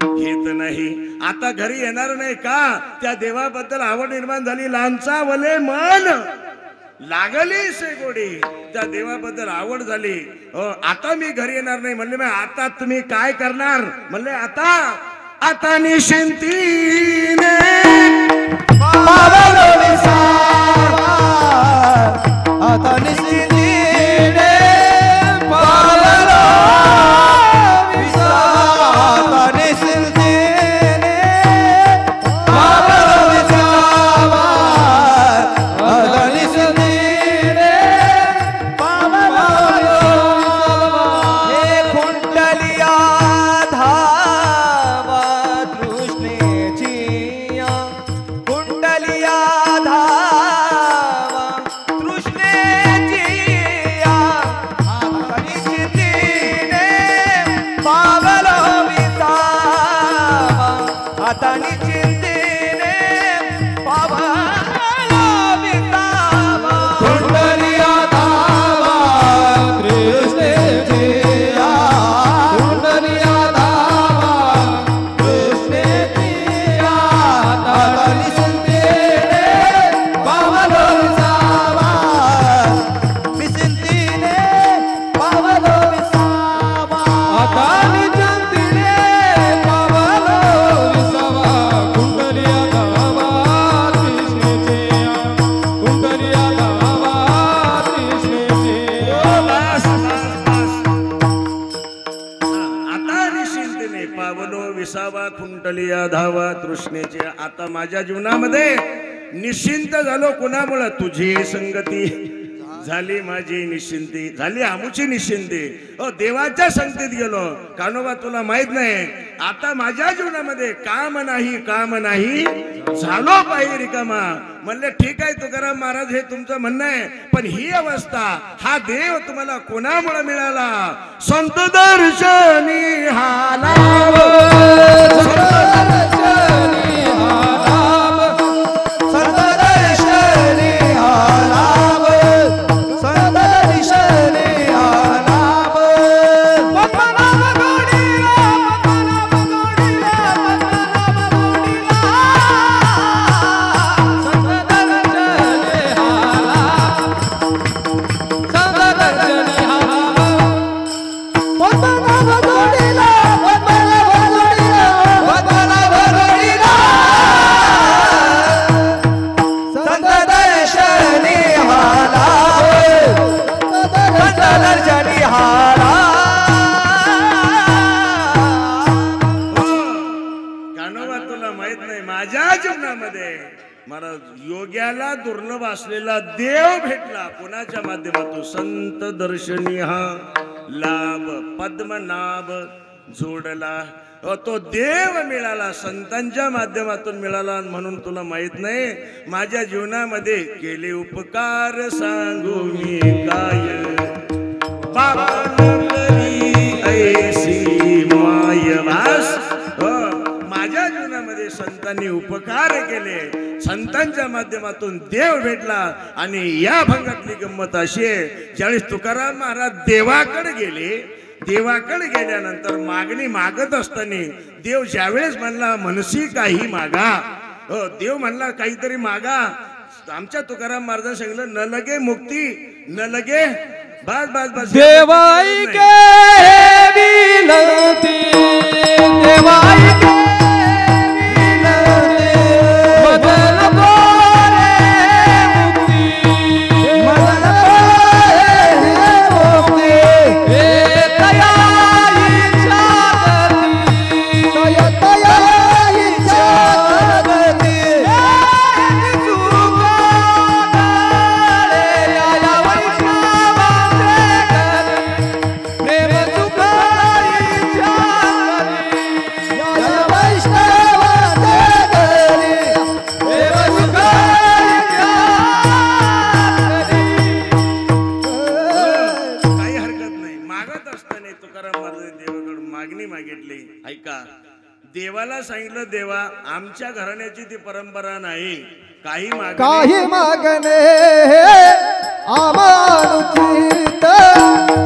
घेत नाही. आता घरी येणार नाही का. त्या देवाबद्दल आवड निर्माण झाली. लहानचा वले मन लागली से गोडी. त्या देवाबद्दल आवड झाली. आता मी घरी येणार नाही. म्हणले मग आता तुम्ही काय करणार. म्हणले आता निश्चिंतीने
पावलो विसावा. आता निश्चिंतीने पावलो विसावा. आता निश्चिंतीने पावलो विसावा. आता निश्चिंतीने पावलो विसावा. हे कुंडलिया धावा तृष्णेची. कुंडलिया धावा तृष्णेची. आता निश्चितीने पावलो विसावा. आता निश्चितीने पावलो विसावा.
कुंडलिया धावा तृष्णेची. कुंडलिया धावा तृष्णेची. आता निश्चिंतीने पावलो विसावा.
निश्चितीने पावलो विसावा.
आता निश्चिंतीने पावलो विसावा. कुंडलिया धावा तृष्णेची. कुंडलिया धावा तृष्णेची.
आता निश्चिंतीने पावलो विसावा. कुंडलिया धावा तृष्णेचे. आता माझ्या जीवनामध्ये निश्चिंत झालो. कुणामुळे. तुझी संगती झाली माझी निश्चिंती, झाली आमुची निश्चिंती. देवाच्या संगतीत गेलो. कान्होबा तुला माहित नाही, आता माझ्या जीवनामध्ये काम नाही झालो पाहिजे रिकामा. म्हणले ठीक आहे तुकाराम महाराज, हे तुमचं म्हणणं आहे, पण ही अवस्था, हा देव तुम्हाला कोणामुळे मिळाला? संत दर्शनी हा लाभ, संत दर्शनी हा लाभ, संत दर्शनी हा लाभ, संत दर्शनी हा लाभ. पद्मनाभ गोडीला, पद्मनाभ गोडीला, पद्मनाभ गोडीला, संत दर्शनी हा लाभ, संत दर्शनी हा लाभ. पद्मनाभ गोडीला, पद्मनाभ गोडीला, पद्मनाभ गोडीला, संत दर्शनी हा लाभ, संत दर्शनी हा लाभ. कान्होबा तुला माहित नाही, माझ्या जीवनामध्ये मला योग्याला दुर्लभ असलेला देव भेटला. कोणाच्या माध्यमातून? संत दर्शनी हा लाभ, पद्मनाभ जोडला. तो देव मिळाला, संतांच्या माध्यमातून मिळाला. म्हणून तुला माहित नाही, माझ्या जीवनामध्ये केले उपकार सांगू मी काय, बाबानं करी ऐसी माय भास. माझ्या जीवनामध्ये संतांनी उपकार केले, संतांच्या माध्यमातून देव भेटला. आणि या भंगातली गंमत अशी आहे, ज्यावेळेस तुकाराम महाराज देवाकडे गेले, देवाकडे गेल्यानंतर मागणी मागत असताना देव ज्यावेळेस म्हणला मनसी काही मागा, देव म्हणला काहीतरी मागा. आमच्या तुकाराम महाराजांनी सांगितलं, न लगे मुक्ती, न लगे बस बस बस.
देवाई के विनंती, देवाई के विनंती, बदल गोरे मुक्ती, बदल गोरे मुक्ती. हे तया इच्छा करती, तया तया इच्छा करती, हे सुख गाळे या वैष्णवांचे घरी, प्रेम सुख इच्छा करी या वैष्णवांचे घरी, प्रेम सुख इच्छा करी.
काही हरकत नाही. मागत असताना तुकाराम महाराजांनी देवाकडून मागणी मागितली. ऐका, देवाला सांगितलं, देवा आमच्या घराण्याची ती परंपरा नाही, काही
काही मागणे आमानुचित,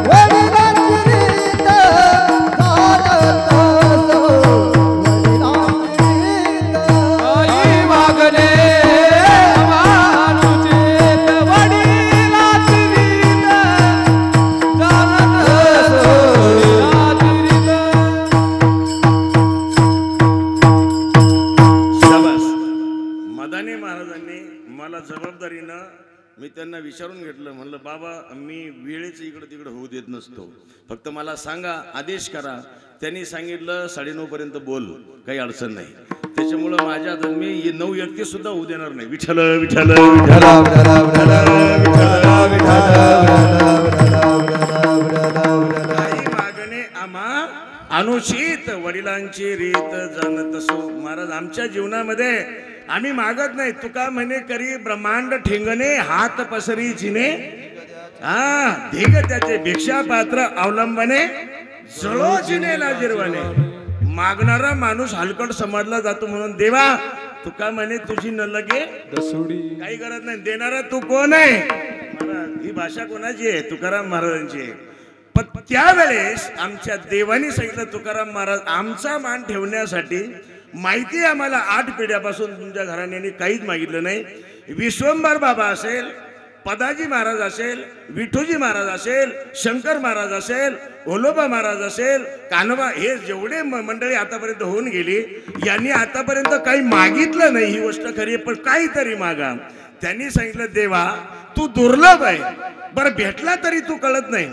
वडिलांची रीत चालत असो, वडिलांची रीत. काही मागणे आमानुचित, वडिलांची रीत चालत असो, वडिलांची रीत.
शाबास. मदानी महाराजांनी मला जबाबदारीनं, मी त्यांना विचारून घेतलं, म्हणलं बाबा मी वेळेच इकडं तिकडं होऊ देत नसतो, फक्त मला सांगा, आदेश करा. त्यांनी सांगितलं 9:30 पर्यंत बोल, काही अडचण नाही. त्याच्यामुळं माझ्या हातात मी 9:31 सुद्धा होऊ देणार नाही. विठ्ठल विठ्ठल काही मागणे आम्हा अनुचित, वडिलांची रीत जाणत असो. महाराज आमच्या जीवनामध्ये आम्ही मागत नाही. तुका म्हणे करी ब्रह्मांड ठेंगणे, हात पसरी जिने, धिग त्याचे भिक्षा पात्र अवलंबने, जळो जिनेला जिरवाने. मागणारा माणूस हलकट समजला जातो. म्हणून देवा तुका म्हणे तुझी न लगे
दसुडी,
काही गरज नाही. देणारा तू कोण आहे? महाराज ही भाषा कोणाची आहे? तुकाराम महाराजांची आहे. पण त्यावेळेस आमच्या देवानी सांगितलं, तुकाराम महाराज आमचा मान ठेवण्यासाठी माहिती आम्हाला 8 पिढ्यापासून तुमच्या घराण्याने काहीच मागितलं नाही. विश्वंभर बाबा असेल, पदाजी महाराज असेल, विठोजी महाराज असेल, शंकर महाराज असेल, ओलोबा महाराज असेल, कान्होबा, हे जेवढे मंडळी आतापर्यंत होऊन गेली, यांनी आतापर्यंत काही मागितलं नाही. ही गोष्ट खरी आहे, पण काहीतरी मागा. त्यांनी सांगितलं, देवा तू दुर्लभ आहे, बरं भेटला तरी तू कळत नाही.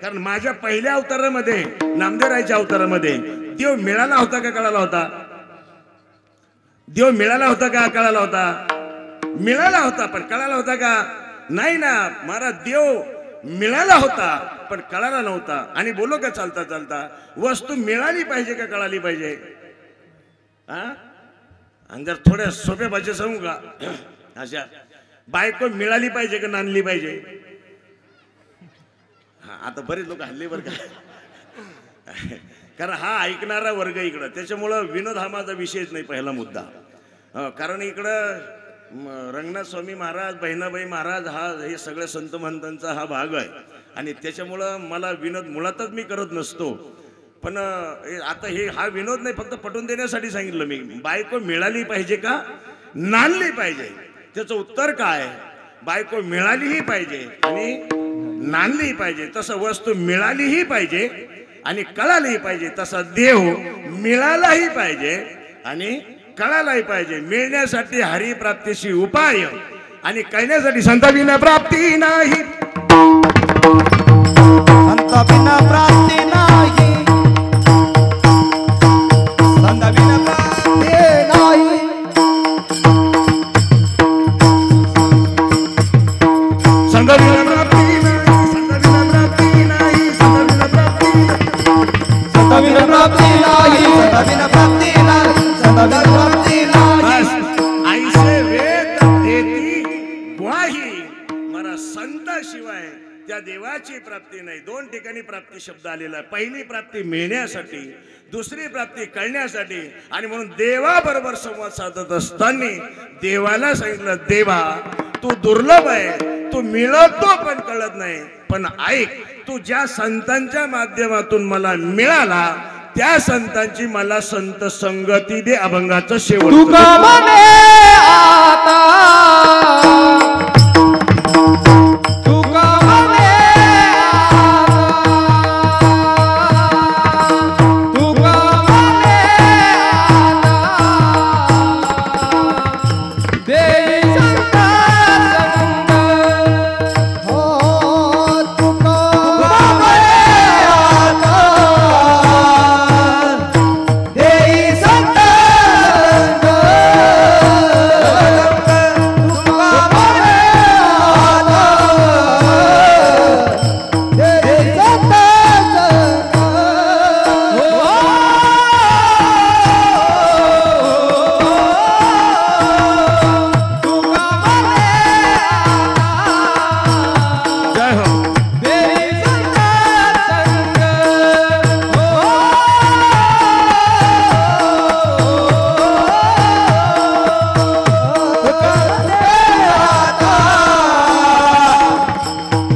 कारण माझ्या पहिल्या अवतारामध्ये, नामदेवरायच्या अवतारामध्ये देव मिळाला होता का कळाला होता? देव मिळाला होता का कळाला होता? मिळाला होता, पण कळाला होता का? नाही ना, मला देव मिळाला होता पण कळाला नव्हता. आणि बोलो का चालता चालता, वस्तू मिळाली पाहिजे का कळाली पाहिजे? हा, आणि जर थोड्या सोप्या भाषेत सांगू का, अशा बायको मिळाली पाहिजे का नांदली पाहिजे? हा, आता बरेच लोक हल्ली बरं का, कारण हा ऐकणारा वर्ग इकडं, त्याच्यामुळं विनोद हा माझा विषयच नाही पहिला मुद्दा. कारण इकडं रंगनाथ स्वामी महाराज, बहिणाबाई महाराज, हा हे सगळ्या संत महंतांचा हा भाग आहे. आणि त्याच्यामुळं मला विनोद मुळातच मी करत नसतो. पण आता हा विनोद नाही, फक्त पटवून देण्यासाठी सांगितलं मी. बायको मिळाली पाहिजे का नांदली पाहिजे? त्याचं उत्तर काय? बायको मिळालीही पाहिजे आणि नांदली पाहिजे. तसं वस्तू मिळालीही पाहिजे आणि कळालीही पाहिजे. तसा देव मिळालाही पाहिजे आणि कळालाही पाहिजे. मिळण्यासाठी हरिप्राप्तीशी उपाय आणि कळण्यासाठी संताविना प्राप्ती नाही.
संताविना प्राप्ती नाही. संताविना प्राप्ती नाही.
संताविना प्राप्ती नाही. संताविना प्राप्ती नाही. संताविना प्राप्ती नाही.
संताविना प्राप्ती नाही. संताविना प्राप्ती नाही. संताविना प्राप्ती नाही.
ऐसे वेद देती ग्वाही, मला संताशिवाय त्या देवाची प्राप्ती नाही. दोन ठिकाणी प्राप्ती शब्द आलेला आहे. पहिली प्राप्ती मिळण्यासाठी, दुसरी प्राप्ती कळण्यासाठी. आणि म्हणून देवाबरोबर संवाद साधत असताना देवाला सांगितलं, देवा तू दुर्लभ आहे, तू मिळवतो पण कळत नाही. पण ऐक, तू ज्या संतांच्या माध्यमातून मला मिळाला त्या संतांची मला संत संगती दे. अभंगाचं शेवट.
तुका म्हणे आता, तुका म्हणे आता, तुका म्हणे आता, देई संत संग. हो तुका म्हणे आता, देई संत संग. तुका म्हणे आता, देई संत संग. तुका म्हणे आता,
जय हो.
देई संत संग.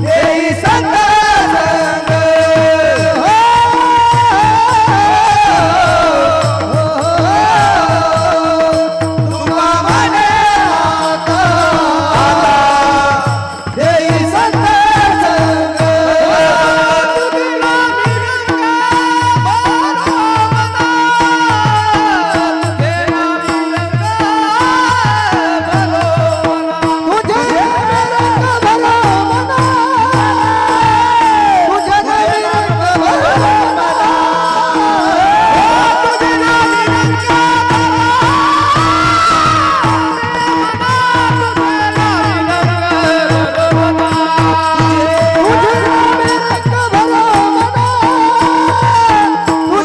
देई संत संग. तुका म्हणे आता, देई संत संग. तुझला मिरंगा बरोबरा, तुझला मिरंगा बरोबरा, तुझे मिरंगा बरोबरा,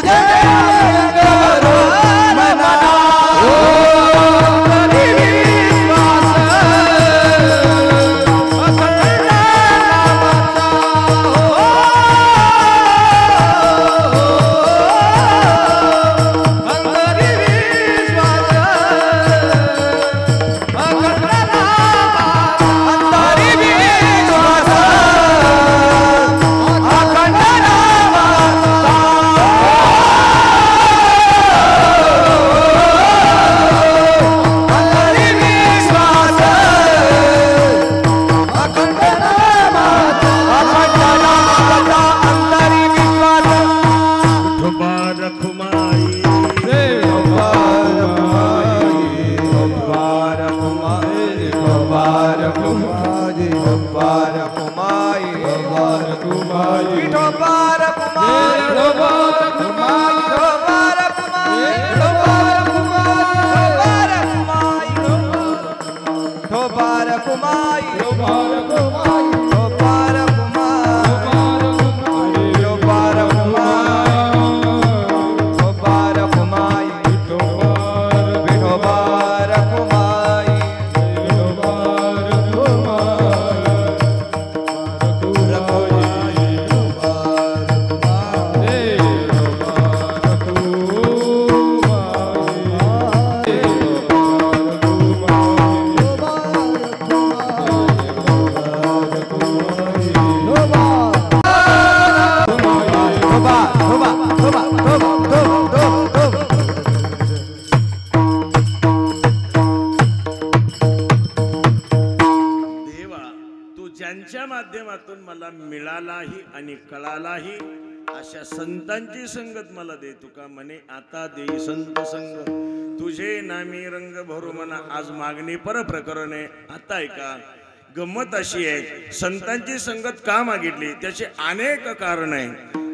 तुझे मिरंगा बरोबरा, तुझला मिरंगा कुमाई
मिळालाही आणि कळालाही अशा संतांची संगत मला दे. तुका म्हणे आता दे संत संग, तुझे नामी रंग भरू म्हणा. आज मागणी पर प्रकरण आहे. आता ऐका, गंमत अशी आहे, संतांची संगत का मागितली त्याचे अनेक कारण आहे.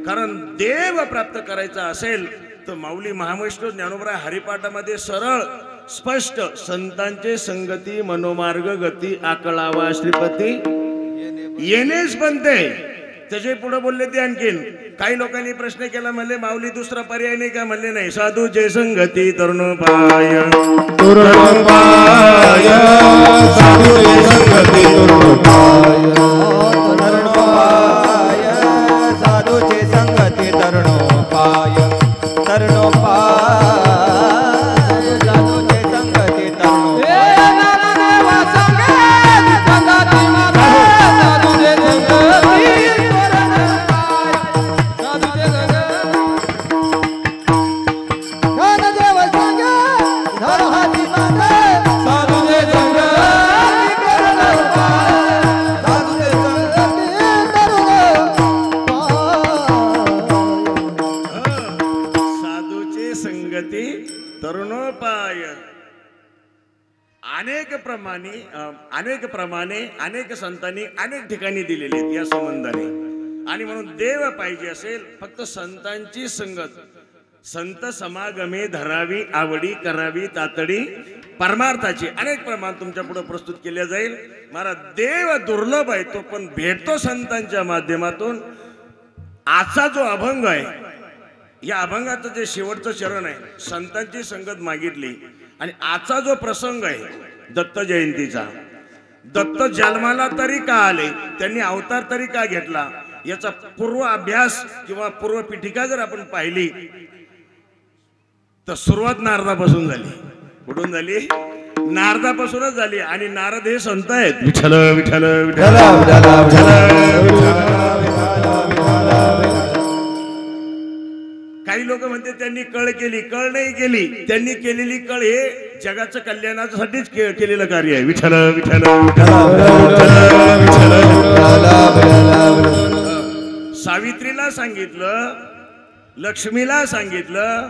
कारण देव प्राप्त करायचा असेल तर माऊली महावैष्णव ज्ञानोबा हरिपाठामध्ये सरळ स्पष्ट संतांचे संगती मनोमार्ग गती आकळावा श्रीपती येणेच बनते. त्याचे पुढे बोलले ते आणखीन काही लोकांनी प्रश्न केला, म्हणले माऊली दुसरा पर्याय नाही का? म्हणले नाही. साधूचे संगती तरुणोपाय
तरुणोपाय साधूचे संगती तरुणोपाय तरुणोपाय साधूचे संगती तरुणोपाय तरुणोपाय साधूचे संगती तरुणोपाय
तरुणोपाय. अनेक प्रमाणे अनेक संतांनी अनेक ठिकाणी दिलेले आहेत या संबंधाने. आणि म्हणून देव पाहिजे असेल फक्त संतांची संगत. संत समागमे धरावी आवडी करावी तातडी परमार्थाची अनेक प्रमाण तुमच्या पुढे प्रस्तुत केले जाईल. महाराज देव दुर्लभ आहे, तो पण भेटतो संतांच्या माध्यमातून. आजचा जो अभंग आहे, या अभंगाचं जे शेवटचं चरण आहे, संतांची संगत मागितली. आणि आजचा जो प्रसंग आहे दत्त जयंतीचा, दत्त जन्माला तरी का आले, त्यांनी अवतार तरी का घेतला, याचा पूर्व अभ्यास किंवा पूर्व पीठिका जर आपण पाहिली तर सुरुवात नारदापासून झाली. कुठून झाली? नारदापासूनच झाली. आणि नारद हे संत आहेत. विठ्ठल विठ्ठल विठ्ठल काही लोक म्हणते त्यांनी कळ केली. कळ नाही केली, त्यांनी केलेली कळ हे जगाचं कल्याणासाठीच केलेलं कार्य आहे. विठ्ठल विठ्ठल सावित्रीला सांगितलं, लक्ष्मीला सांगितलं,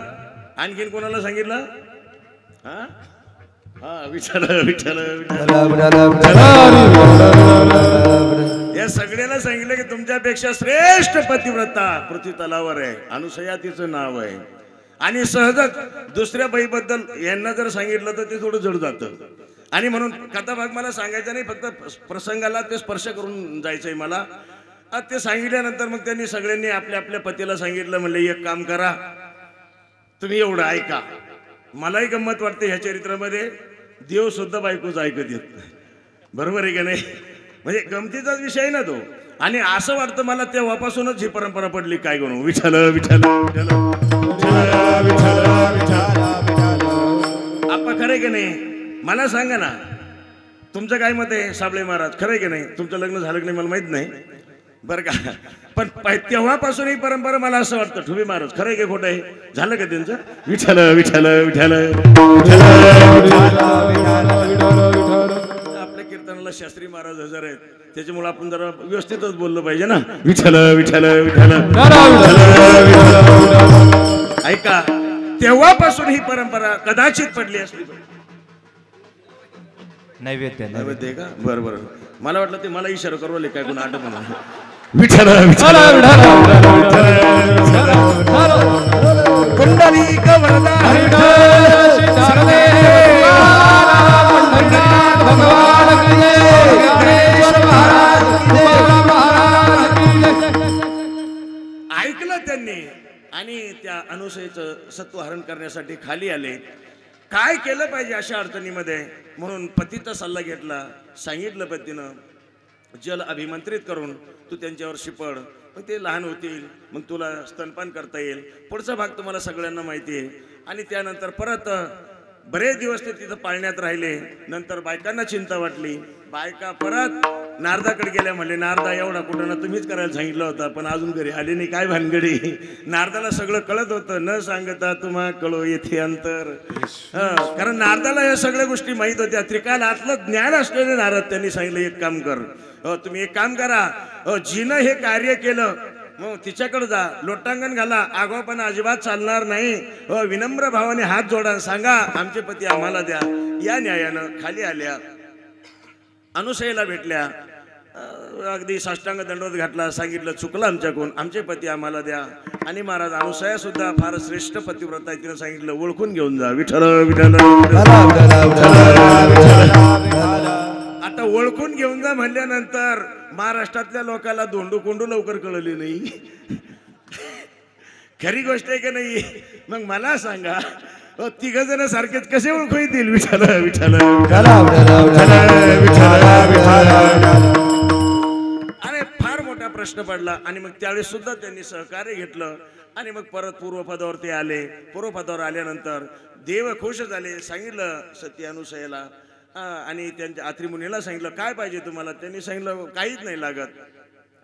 आणखीन कोणाला सांगितलं? विठ्ठल विठ्ठल या सगळ्याला सांगितलं की तुमच्यापेक्षा श्रेष्ठ पतिव्रता पृथ्वी तलावर आहे. अनुसया तिचं नाव आहे. आणि सहजच दुसऱ्या बाईबद्दल यांना जर सांगितलं तर ते थोडं जड जातं. आणि म्हणून कथा भाग मला सांगायचा नाही, फक्त प्रसंगाला ते स्पर्श करून जायचंय मला. ते सांगितल्यानंतर मग त्यांनी सगळ्यांनी आपल्या आपल्या पतीला सांगितलं, म्हणले एक काम करा, तुम्ही एवढं ऐका. मलाही गंमत वाटते ह्या चरित्रामध्ये, देव सुद्धा बायकोच ऐकत येत. बरोबर आहे का नाही? म्हणजे गमतीचाच विषय आहे ना तो. आणि असं वाटतं मला तेव्हापासूनच ही परंपरा पडली काय करू. विठ्ठल विठ्ठल विठ्ठल आपा खरंय की नाही? मला सांगा ना, तुमचं काय मत आहे साबळे महाराज? खरंय की नाही? तुमचं लग्न झालं की नाही मला माहित नाही बरं का, पण तेव्हापासून ही परंपरा मला असं वाटतं. ठुबे महाराज खरंय की खोटं आहे? झालं का त्यांचं? विठ्ठल विठ्ठल विठ्ठल आपल्या कीर्तनाला शास्त्री महाराज हजर आहेत, त्याच्यामुळे आपण जरा व्यवस्थितच बोललं पाहिजे ना. विठ्ठल विठ्ठल विठ्ठल ऐका, तेव्हापासून ही परंपरा कदाचित पडली असली.
नैवेद्य
नैवेद्य का? बरं बरं, मला वाटलं ते मला इशारा करू काय कोण आठ म्हणून. विठ्ठल विठ्ठल पुंडलिक वरदा ऐकलं त्यांनी. आणि त्या अनुसयेचं सत्वहरण करण्यासाठी खाली आले. काय केलं पाहिजे अशा अडचणीमध्ये, म्हणून पतीचा सल्ला घेतला. सांगितलं पतीनं, जल अभिमंत्रित करून तू त्यांच्यावर शिपड, मग ते लहान होतील, मग तुला स्तनपान करता येईल. पुढचा भाग तुम्हाला सगळ्यांना माहिती आहे. आणि त्यानंतर परत बरेच दिवस ते तिथं पाळण्यात राहिले. नंतर बायकांना चिंता वाटली. बायका परत नारदाकडे गेल्या. म्हणले नारदा एवढा कुठं ना तुम्हीच करायला सांगितलं होता, पण अजून घरी आले नाही, काय भानगडी? नारदाला सगळं कळत होतं. न सांगता तुम्हा कळो येथे अंतर. कारण नारदाला या सगळ्या गोष्टी माहीत होत्या. त्रिकालातलं ज्ञान असलेले नारद त्यांनी सांगितलं एक काम कर, तुम्ही एक काम करा, जिनं हे कार्य केलं मग तिच्याकडे जा, लोटांगण घाला, आगाऊपणा अजिबात चालणार नाही. विनम्र भावाने हात जोडा, सांगा आमचे पती आम्हाला द्या. या न्यायानं खाली आल्या, अनुसयेला भेटल्या, अगदी साष्टांग दंडवत घातला, सांगितलं चुकलं आमच्याकडून, आमचे पती आम्हाला द्या. आणि महाराज अनुसया सुद्धा फार श्रेष्ठ पतिव्रता आहे, तिनं सांगितलं ओळखून घेऊन जा. विठ्ठल विठ्ठल. आता ओळखून घेऊन जा म्हणल्यानंतर महाराष्ट्रातल्या लोकांना धोंडू कोंडू लवकर कळली नाही. खरी गोष्ट आहे की नाही? मग मला सांगा तिघ जण सारखेच कसे ओळखू येतील? विठ्ठल विठ्ठल. अरे फार मोठा प्रश्न पडला. आणि मग त्यावेळेस सुद्धा त्यांनी सहकार्य घेतलं. आणि मग परत पूर्वपदावर ते आले. पूर्वपदावर आल्यानंतर देव खुश झाले. सांगितलं सती अनुसयेला आणि त्यांच्या आत्रिमुनीला सांगितलं काय पाहिजे तुम्हाला? त्यांनी सांगितलं काहीच नाही लागत.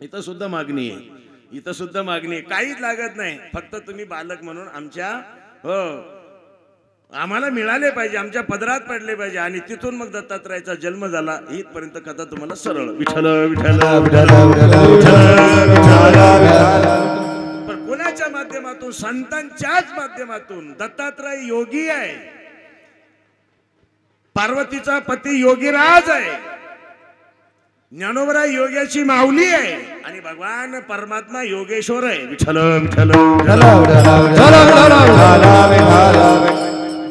इथं सुद्धा मागणी आहे, इथं सुद्धा मागणी आहे, काहीच लागत नाही, फक्त तुम्ही बालक म्हणून आमच्या आम्हाला मिळाले पाहिजे, आमच्या पदरात पडले पाहिजे. आणि तिथून मग दत्तात्रयाचा जन्म झाला. इथपर्यंत कथा तुम्हाला सरळ. विठ्ठल विठ्ठल. पण कोणाच्या माध्यमातून? संतांच्याच माध्यमातून. दत्तात्रय योगी आहे, पार्वतीचा पती योगीराज आहे, ज्ञानोबरा योग्याची माऊली आहे आणि भगवान परमात्मा योगेश्वर आहे. विठ्ठल विठ्ठल.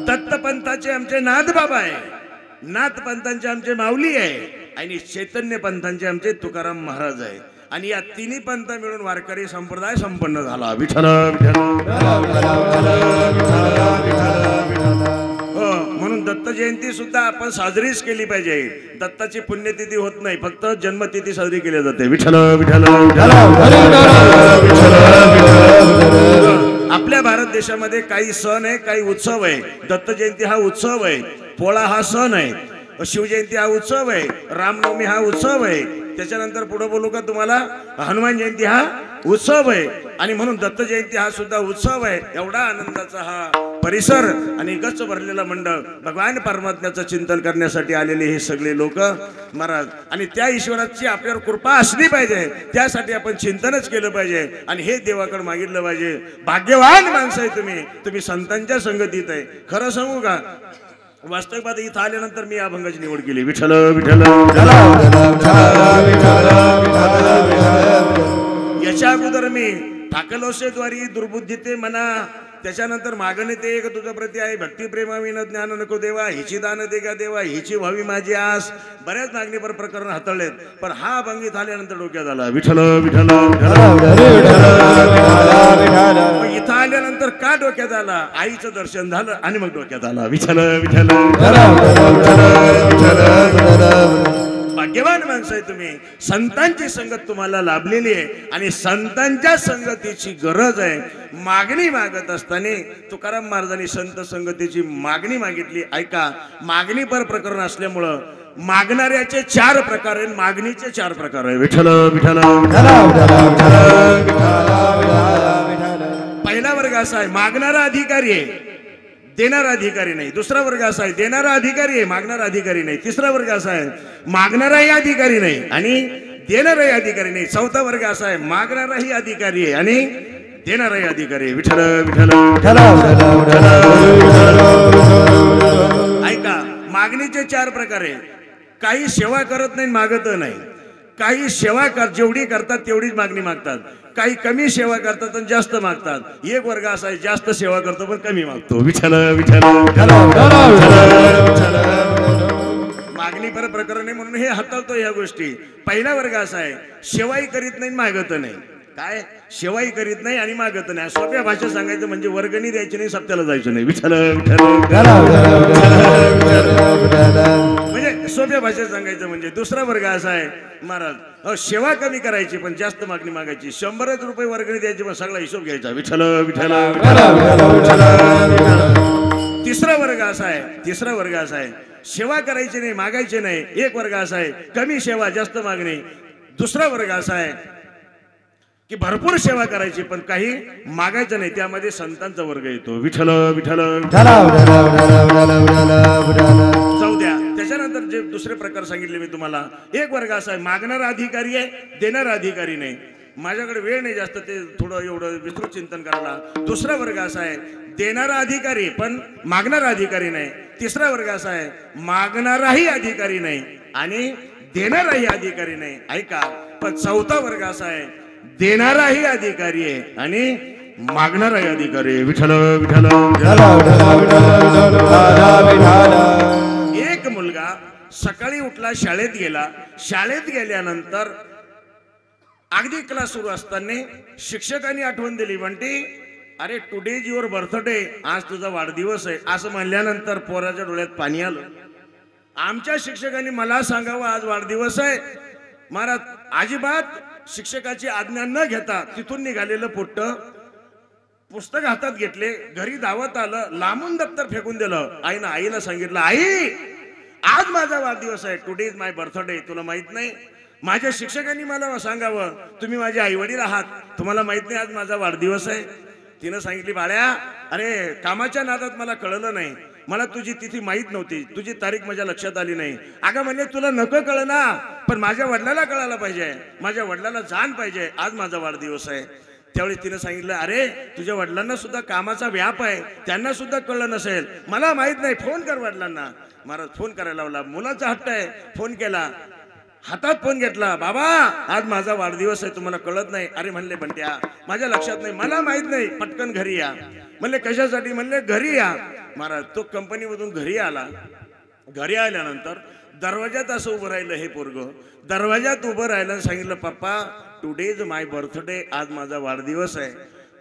दत्तपंथाचे आमचे नाथबाबा आहे, नाथपंथांचे आमचे माऊली आहे आणि चैतन्य पंथांचे आमचे तुकाराम महाराज आहे. आणि या तिन्ही पंथ मिळून वारकरी संप्रदाय संपन्न झाला. विठ्ठल विठ्ठल. म्हणून दत्त जयंती सुद्धा आपण साजरीच केली पाहिजे. दत्ताची पुण्यतिथी होत नाही, फक्त जन्मतिथी साजरी केली जाते. विठ्ठल विठ्ठल. आपल्या भारत देशामध्ये काही सण आहे, काही उत्सव आहे. दत्त जयंती हा उत्सव आहे, पोळा हा सण आहे, शिवजयंती हा उत्सव आहे, रामनवमी हा उत्सव आहे. त्याच्यानंतर पुढे बोलू का तुम्हाला? हनुमान जयंती हा उत्सव आहे. आणि म्हणून दत्त जयंती हा सुद्धा उत्सव आहे. एवढा आनंदाचा हा परिसर आणि गच्च भरलेला मंडळ भगवान परमात्म्याचं चिंतन करण्यासाठी आलेले हे सगळे लोक महाराज. आणि त्या ईश्वराची आपल्यावर कृपा असली पाहिजे, त्यासाठी आपण चिंतनच केलं पाहिजे आणि हे देवाकडे मागितलं पाहिजे. भाग्यवान माणसं आहे तुम्ही, तुम्ही संतांच्या संगतीत आहे. खरं सांगू का, वास्तविक इथं आल्यानंतर मी अभंगाची निवड केली. विठ्ठल विठ्ठल. याच्या अगोदर मी ठाकलोसेद्वारी दुर्बुद्धी ते म्हणा, त्याच्यानंतर मागणे ते एक तुझ्या प्रती आहे, भक्ती प्रेमाविन ज्ञान नको देवा, हिची दान दे का देवा, हिची व्हावी माझी आस. बऱ्याच मागणीपर प्रकरण हाताळलेत, पण हा अभंग इथं आल्यानंतर डोक्यात आला. विठ्ठल विठ्ठल. इथं आल्यानंतर का डोक्यात आला? आईचं दर्शन झालं आणि मग डोक्यात आला. विठ्ठल विठ्ठल. भाग्यवान माणसं आहे तुम्ही, संतांची संगत तुम्हाला लाभलेली आहे आणि संतांच्या संगतीची गरज आहे. मागणी मागत असताना तुकाराम महाराजांनी संत संगतीची मागणी मागितली. ऐका, मागणी पर प्रकरण असल्यामुळं मागणाऱ्याचे 4 प्रकार आहेत, मागणीचे 4 प्रकार आहे. विठ्ठल विठ्ठल. पहिला वर्ग असा आहे, मागणारा अधिकारी आहे, देणारा अधिकारी नाही. दुसरा वर्ग असा आहे, देणारा अधिकारी आहे, मागणारा अधिकारी नाही. तिसरा वर्ग असा आहे, मागणाराही अधिकारी नाही आणि देणाराही अधिकारी नाही. चौथा वर्ग असा आहे, मागणाराही अधिकारी आहे आणि देणाराही अधिकारी आहे. विठ्ठल विठ्ठल. ऐका, मागणीचे 4 प्रकार आहे. काही सेवा करत नाही, मागत नाही. काही सेवा जेवढी करतात तेवढीच मागणी मागतात. काही कमी सेवा करतात आणि जास्त मागतात. एक वर्ग असा आहे, जास्त सेवा करतो पण कमी मागतो. विठ्ठल विठ्ठल. मागणी पर प्रकरण आहे म्हणून हे हाताळतो ह्या गोष्टी. पहिला वर्ग असा आहे, सेवाही करीत नाही, मागत नाही. काय? सेवाही करीत नाही आणि मागत नाही. सोप्या भाषेत सांगायचं म्हणजे वर्गणी द्यायची नाही, सप्त्याला जायचं नाही. विठ्ठल विठ्ठल. म्हणजे सोप्या भाषेत सांगायचं म्हणजे. दुसरा वर्ग असा आहे महाराज, सेवा कमी करायची पण जास्त मागणी मागायची. 100 रुपये वर्गणी द्यायची पण सगळा हिशोब घ्यायचा. विठ्ठल विठ्ठल. तिसरा वर्ग असा आहे, सेवा करायची नाही, मागायची नाही. एक वर्ग असा आहे, कमी सेवा जास्त मागणी. दुसरा वर्ग असा आहे की भरपूर सेवा करायची पण काही मागायचं नाही. त्यामध्ये संतांचा वर्ग येतो. विठ्ठल विठ्ठल. जाऊ द्या, त्याच्यानंतर जे दुसरे प्रकार सांगितले मी तुम्हाला, एक वर्ग असा आहे मागणारा अधिकारी आहे, देणारा अधिकारी नाही. माझ्याकडे वेळ नाही जास्त ते थोडं एवढं विस्तृत चिंतन करायला. दुसरा वर्ग असा आहे देणारा अधिकारी पण मागणारा अधिकारी नाही. तिसरा वर्ग असा आहे मागणाराही अधिकारी नाही आणि देणाराही अधिकारी नाही. ऐका, पण चौथा वर्ग असा आहे देणाराही अधिकारी आहे आणि मागणाराही अधिकारी आहे. विठ्ठल विठ्ठल एक मुलगा सकाळी उठला, शाळेत गेला. शाळेत गेल्यानंतर अगदी क्लास सुरू असताना शिक्षकांनी आठवण दिली, म्हणते अरे टुडे इज युअर बर्थडे, आज तुझा वाढदिवस आहे. असं म्हणल्यानंतर पोराच्या डोळ्यात पाणी आलं. आमच्या शिक्षकांनी मला सांगावं आज वाढदिवस आहे. महाराज अजिबात शिक्षकाची आज्ञा न घेता तिथून निघालेलं पोट्ट पुस्तक हातात घेतले, घरी दावत आलं, लांबून दप्तर फेकून दिलं. आईनं आईला सांगितलं, आई आज माझा वाढदिवस आहे, टुडे इज माय बर्थडे. तुला माहित नाही? माझ्या शिक्षकांनी मला सांगावं, तुम्ही माझे आई वडील आहात, तुम्हाला माहित नाही आज माझा वाढदिवस आहे? तिनं सांगितली, बाळ्या अरे कामाच्या नादात मला कळलं नाही, मला तुझी तिथी माहित नव्हती, तुझी तारीख माझ्या लक्षात आली नाही. अगं म्हणजे तुला नको कळलं ना, पण माझ्या वडिलाला कळायला पाहिजे, माझ्या वडिलाला जाण पाहिजे आज माझा वाढदिवस आहे. त्यावेळी तिने सांगितलं, अरे तुझ्या वडिलांना सुद्धा कामाचा व्याप आहे, त्यांना सुद्धा कळलं नसेल, मला माहित नाही, फोन कर वडिलांना. महाराज फोन करायला लावला. मुलाचा हट्ट आहे, फोन केला, हातात फोन घेतला, बाबा आज माझा वाढदिवस आहे, तुम्हाला कळत नाही? अरे म्हणले बंट्या माझ्या लक्षात नाही, मला माहित नाही, पटकन घरी या. म्हणले कशासाठी? म्हणले घरी या. महाराज तो कंपनीमधून घरी आला. घरी आल्यानंतर दरवाजात असं उभं राहिलं हे पोरग. दरवाजात उभं राहिलं, सांगितलं पप्पा टुडे इज माय बर्थडे, आज माझा वाढदिवस आहे.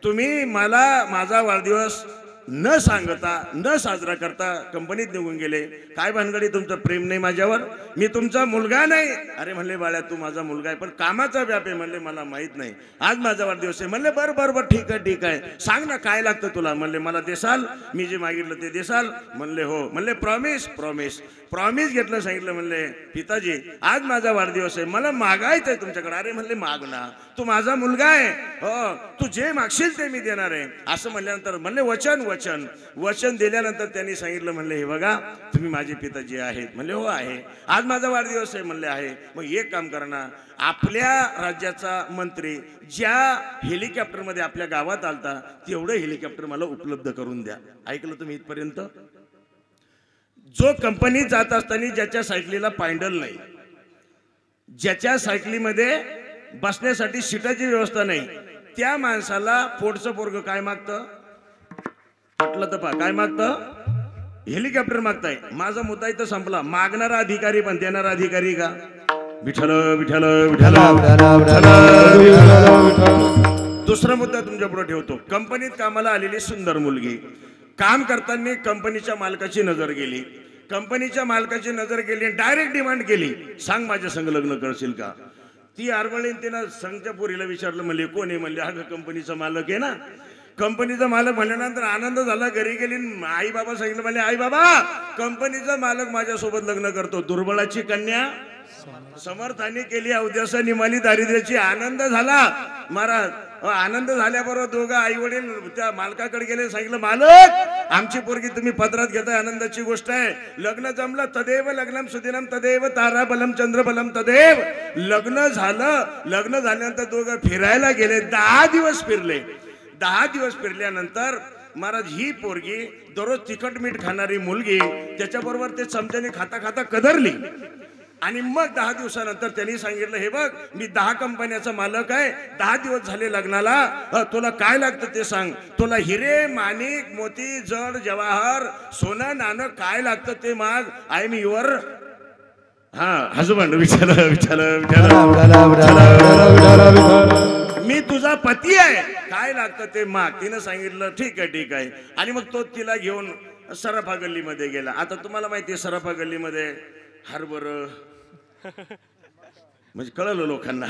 तुम्ही मला माझा वाढदिवस न सांगता न साजरा करता कंपनीत निघून गेले. काय भानगडी, तुमचं प्रेम नाही माझ्यावर? मी तुमचा मुलगा नाही? अरे म्हणले बाळ्या तू माझा मुलगा आहे, पण कामाचा व्याप आहे. म्हणले मला माहित नाही, आज माझा वाढदिवस आहे. म्हणले बरं बरं बरं ठीक आहे ठीक आहे, सांग ना काय लागतं तुला? म्हणले मला देसाल, मी जे मागितलं ते देसाल? म्हणले हो. म्हणले प्रॉमिस? प्रॉमिस. प्रॉमिस घेतलं, सांगितलं, म्हणले पिताजी आज माझा वाढदिवस आहे, मला मागायचं आहे तुमच्याकडे. अरे म्हणले माग ना, तू माझा मुलगा आहे, हो तू जे मागशील ते मी देणार आहे. असं म्हणल्यानंतर म्हणले वचन वचन वचन दिल्यानंतर त्यांनी सांगितलं, म्हणले हे बघा तुम्ही माझे पिताजी आहेत? म्हणले हो आहे. आज माझा वाढदिवस आहे? म्हणले आहे. मग एक काम करा ना, आपल्या राज्याचा मंत्री ज्या हेलिकॉप्टरमध्ये आपल्या गावात आलता तेवढं हेलिकॉप्टर मला उपलब्ध करून द्या. ऐकलं तुम्ही इथपर्यंत? जो कंपनीत जात असताना ज्याच्या सायकलीला पायंडल नाही, ज्याच्या सायकलीमध्ये बसण्यासाठी सीटाची व्यवस्था नाही, त्या माणसाला पोटचं पोरग काय मागतं? म्हटलं तर पहा काय मागतं? हेलिकॉप्टर मागताय. माझा मुद्दा इथं संपला. मागणारा अधिकारी पण देणारा अधिकारी का? विठ्ठल विठ्ठल विठ्ठल. दुसरा मुद्दा तुमच्या पुढे ठेवतो. कंपनीत कामाला आलेली सुंदर मुलगी, काम करताना कंपनीच्या मालकाची नजर गेली. कंपनीच्या मालकाची नजर गेली, डायरेक्ट डिमांड केली, सांग माझ्या संग लग्न करशील का? ती आरवळीन तिनं संघच्या पोरीला विचारलं, म्हणले कोण आहे? म्हणले अगं कंपनीचा मालक आहे ना. कंपनीचा मालक म्हणल्यानंतर आनंद झाला. घरी गेली, आई बाबा सांगितलं, म्हणले आई बाबा कंपनीचा मालक माझ्यासोबत लग्न करतो. दुर्बळाची कन्या समर्थाने केली अवद्यासा निमाली दारिद्र्याची. आनंद झाला. महाराज आनंद झाल्याबरोबर दोघं आई वडील त्या मालकाकडे गेले, सांगितलं मालक आमची पोरगी तुम्ही पदरात घेताय, आनंदाची गोष्ट आहे. लग्न जमलं, तदेव लग्नम सुदिनम तदेव ताराबलम चंद्रबलम तदेव. लग्न झालं. लग्न झाल्यानंतर दोघं फिरायला गेले. 10 दिवस फिरले. 10 दिवस फिरल्यानंतर महाराज ही पोरगी दररोज तिखट मीठ खाणारी मुलगी त्याच्याबरोबर ते चमच्याने खाता खाता कदरली. आणि मग 10 दिवसानंतर त्यांनी सांगितलं, हे बघ मी 10 कंपन्याचा मालक आहे, 10 दिवस झाले लग्नाला, तुला काय लागतं ते सांग. तुला हिरे माणिक मोती जड जवाहर सोनं नाणं काय लागतं ते माग. I am your husband. विचार विचार मी तुझा पती आहे, काय लागतं ते माग. तिनं सांगितलं ठीक आहे ठीक आहे. आणि मग तो तिला घेऊन सराफा गल्लीमध्ये गेला. आता तुम्हाला माहिती आहे सराफा गल्लीमध्ये हरभर म्हणजे कळलं लोकांना.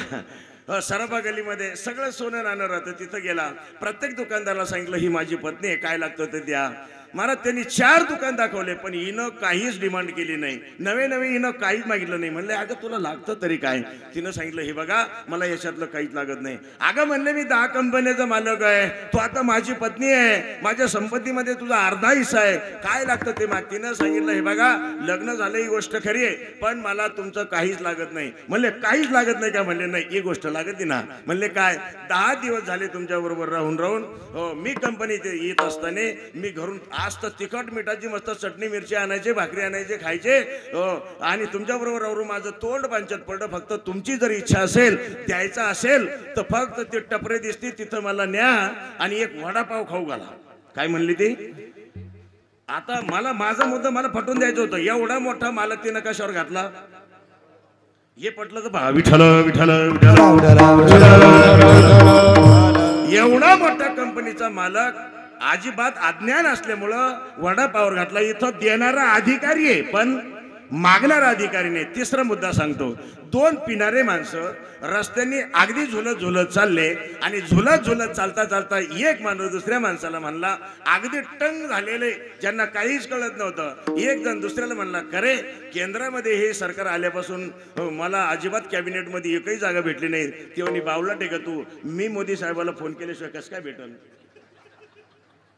सराफा गल्लीमध्ये सगळं सोनं नाणं राहतं. तिथं गेला, प्रत्येक दुकानदाराला सांगितलं ही माझी पत्नी आहे, काय लागतं ते द्या. मला त्यांनी 4 दुकान दाखवले, पण हिनं काहीच डिमांड केली नाही. नवे हिनं काहीच मागितलं नाही. म्हणले अगं तुला लागतं तरी काय? तिनं सांगितलं हे बघा मला याच्यातलं काहीच लागत नाही. अगं म्हणले मी 10 कंपन्याचा मालक आहे, तू आता माझी पत्नी आहे, माझ्या संपत्तीमध्ये तुझा अर्धा हिस्सा आहे, काय लागतं ते माग. तिनं सांगितलं हे बघा लग्न झालं ही गोष्ट खरी आहे, पण मला तुमचं काहीच लागत नाही. म्हणले काहीच लागत नाही का? म्हणले नाही ही गोष्ट लागत ना. म्हणले काय? 10 दिवस झाले तुमच्या बरोबर राहून हो, मी कंपनीत येत असताना मी घरून आज तर तिखट मिठाची मस्त चटणी मिरची आणायचे, भाकरी आणायचे, खायचे हो, आणि तुमच्या बरोबर राहून माझं तोंड पांचट पडलं. फक्त तुमची जर इच्छा असेल द्यायचा असेल तर फक्त ते टपरे दिसते तिथं मला न्या आणि एक वडापाव खाऊ घाला. काय म्हणली ती? आता मला माझा मुद्दा मला पटवून द्यायचं होतं. एवढा मोठा मालक तिनं कशावर घातला हे पटलं तर पहा. विठ्ठल विठ्ठल एवढा मोठा कंपनीचा मालक अजिबात अज्ञान असल्यामुळं वडापावर घातला. इथं देणारा अधिकारी आहे पण मागणारा अधिकारी नाही. तिसरा मुद्दा सांगतो. 2 पिणारे माणसं रस्त्याने अगदी झुलत चालले आणि झुलत चालता चालता एक माणूस दुसऱ्या माणसाला म्हणला, अगदी टंग झालेले ज्यांना काहीच कळत नव्हतं, एक जण दुसऱ्याला म्हणला, खरे केंद्रामध्ये हे सरकार आल्यापासून मला अजिबात कॅबिनेटमध्ये एकही जागा भेटली नाही. तेव्हा बावला टेका तू, मी मोदी साहेबाला फोन केल्याशिवाय कसं काय भेटल?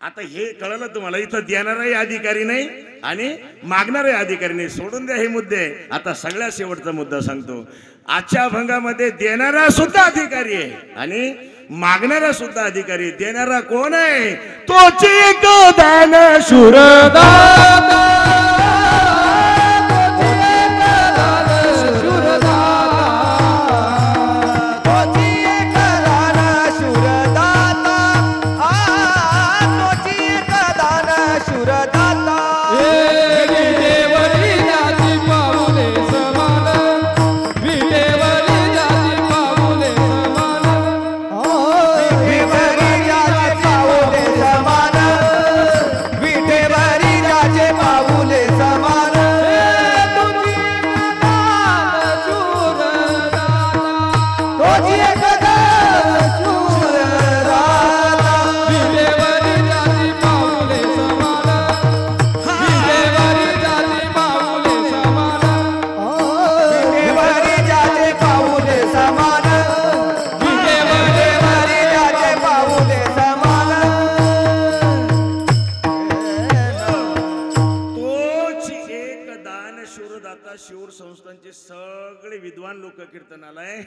आता हे कळलं तुम्हाला. इथं देणाराही अधिकारी नाही आणि मागणारे अधिकारी नाही. सोडून द्या हे मुद्दे. आता सगळ्यात शेवटचा मुद्दा सांगतो. आजच्या अभंगामध्ये देणारा सुद्धा अधिकारी आहे आणि मागणारा सुद्धा अधिकारी. देणारा कोण आहे? तोच एक दान शूरदाता. शिवर संस्थांचे सगळे विद्वान लोक कीर्तनालय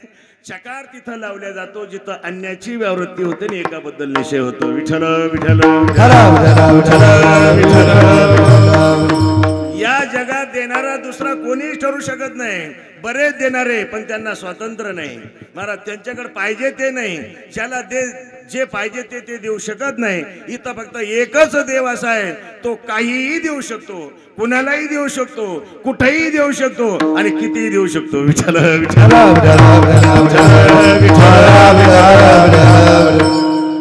चकार तिथं लावल्या जातो जिथं अन्याची व्यावृत्ती होते आणि एकाबद्दल निश्चय होतो. विठ्ठल विठ्ठल या जगात देणारा दुसरा कोणीच ठरू शकत नाही. बरेच देणारे पण त्यांना स्वातंत्र्य नाही. महाराज त्यांच्याकडे पाहिजे ते नाही. ज्याला जे पाहिजे ते देऊ शकत नाही. इथं फक्त एकच देव असा आहे, तो काहीही देऊ शकतो, कुणालाही देऊ शकतो, कुठेही देऊ शकतो आणि कितीही देऊ शकतो. विठ्ठल विठ्ठल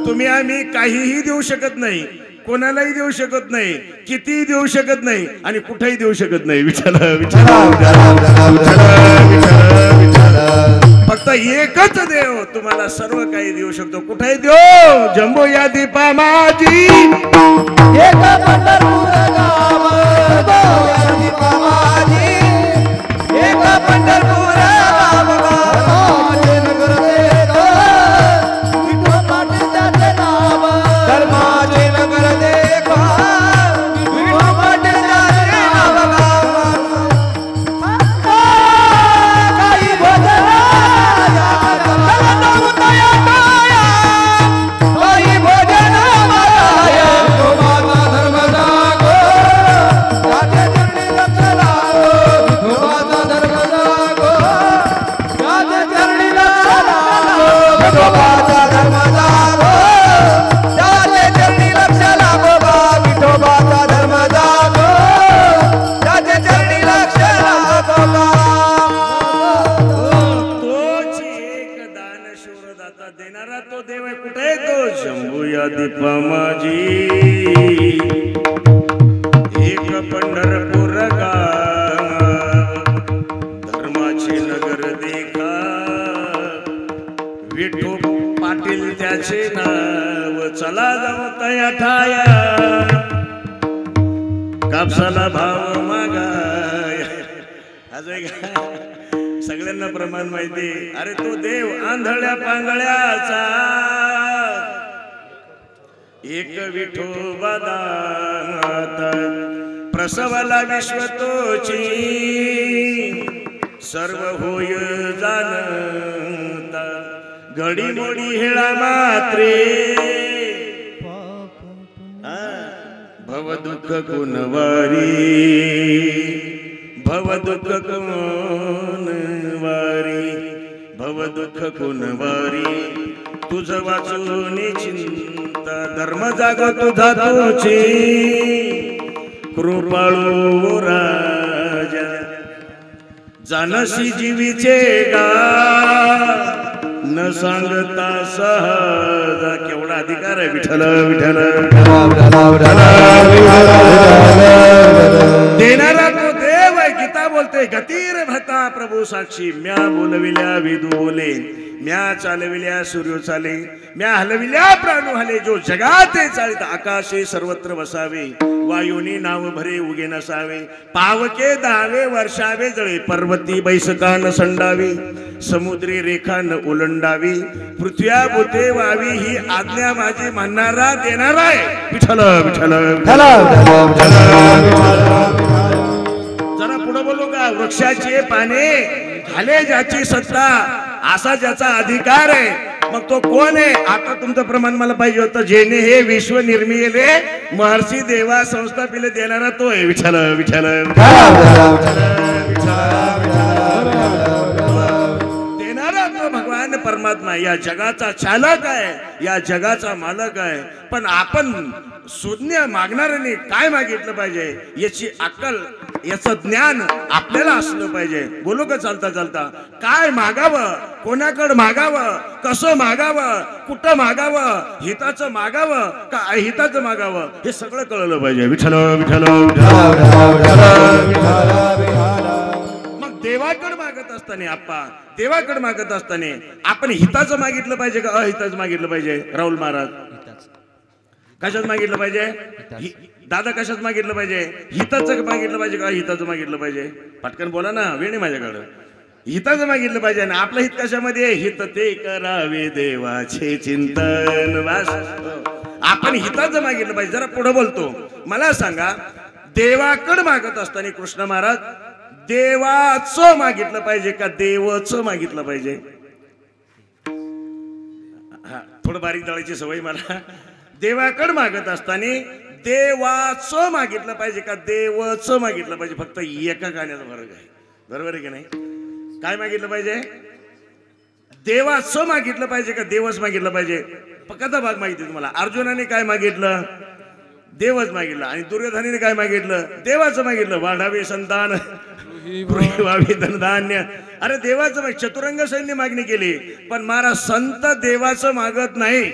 तुम्ही आम्ही काहीही देऊ शकत नाही, कोणालाही देऊ शकत नाही, कितीही देऊ शकत नाही आणि कुठेही देऊ शकत नाही. विठ्ठल विठ्ठल फक्त एकच देव तुम्हाला सर्व काही देऊ शकतो. कुठेही देऊ. जम्बो या दीपा माझी एक पंढरपूर गाव, या दीपा माझी एक पंढरपूर गाव, धर्माचे नगर देखा विठोबाचे नाव, धर्माचे नगर देखा विठोबाचे नाव. काही भजन देणारा तो देव आहे. कुठे तो? शंभू या दीपा माझी एक पंढरपूर गाव, धर्माचे नगर देखा विठो पाटील त्याचे नाव. चला जाऊ तया ठाया कापसाला भाव मागाय अजून सगळ्यांना प्रमाण माहिती. अरे तो देव आंधळ्या पांगळ्याचा एक विठोबा दाता प्रसवाला विश्व तोची सर्व होय जानता घडी मोडी हेळा मात्रे भव दुःख कुणवारी भव दुःख कुणवारी भव दुःख कुणवारी तुझ वाचून चिंता धर्म जाग तुझा तुझी कृपाळू राजा जानसी जीवीचे गा न सांगता सहज. केवढा अधिकार आहे विठ्ठल विठ्ठल देणारा तो देव आहे. गीता बोलते गतीर भता प्रभू साक्षी म्या बोलविल्या विदू बोले म्या चालविल्या सूर्य चाले म्या हलविल्या प्राणू हले जो जगाते चालित आकाशे सर्वत्र बसावे वायुनी नाव भरे उगे नसावे पावके दावे वर्षावे जळे पर्वती बैसकान संडावी समुद्री रेखा न उलंडावी पृथ्व्या भूते वावी ही आज्ञा माझी म्हणणारा देणारा आहे विठ्ठल विठ्ठल. जरा पुढे बोलू का. वृक्षाची पाने खाले ज्याची सत्ता असा ज्याचा अधिकार आहे मग तो कोण आहे. आता तुमचं प्रमाण मला पाहिजे होतं. जेने हे विश्व निर्मिले महर्षी देवा संस्थापिले देणारा तो आहे विठ्ठल विठ्ठल. देणारा तो भगवान परमात्मा या जगाचा चालक आहे या जगाचा मालक आहे. पण आपण शून्य मागणाऱ्यांनी काय मागितलं पाहिजे याची अक्कल याचं ज्ञान आपल्याला असलं पाहिजे. बोलू का चालता चालता. काय मागावं कोणाकडे मागावं कसं मागावं कुठं मागावं हिताचं मागावं का अहिताचं मागावं हे सगळं कळलं पाहिजे विठ्ठल विठ्ठल. मग देवाकडे मागत असताना देवाकडे मागत असताना आपण हिताचं मागितलं पाहिजे का अहिताचं मागितलं पाहिजे. राहुल महाराज कशात मागितलं पाहिजे. दादा कशात मागितलं पाहिजे. हिताचं मागितलं पाहिजे का हिताचं मागितलं पाहिजे. पटकन बोला ना वेळ नाही माझ्याकडं. हिताचं मागितलं पाहिजे ना. आपलं हित कशामध्ये हित ते करावे देवाचे चिंतन वास. आपण हिताचं मागितलं पाहिजे. जरा पुढे बोलतो. मला सांगा देवाकडे मागत असताना कृष्ण महाराज देवाचं मागितलं पाहिजे का देवचं मागितलं पाहिजे. हा थोडं बारीक दळायची सवय मला. देवाकडे मागत असताना देवाचं मागितलं पाहिजे का देवचं मागितलं पाहिजे. फक्त एका गाण्याचा फरक आहे. बरोबर आहे की नाही. काय मागितलं पाहिजे. देवाचं मागितलं पाहिजे का देवच मागितलं पाहिजे. पक्काचा भाग माहिती तुम्हाला. अर्जुनाने काय मागितलं देवच मागितलं आणि दुर्योधनाने काय मागितलं देवाचं मागितलं. वाढावे संतान व्हावे धनधान्य. अरे देवाचं चतुरंग सैन्य मागणी केली पण महाराज संत देवाचं मागत नाही.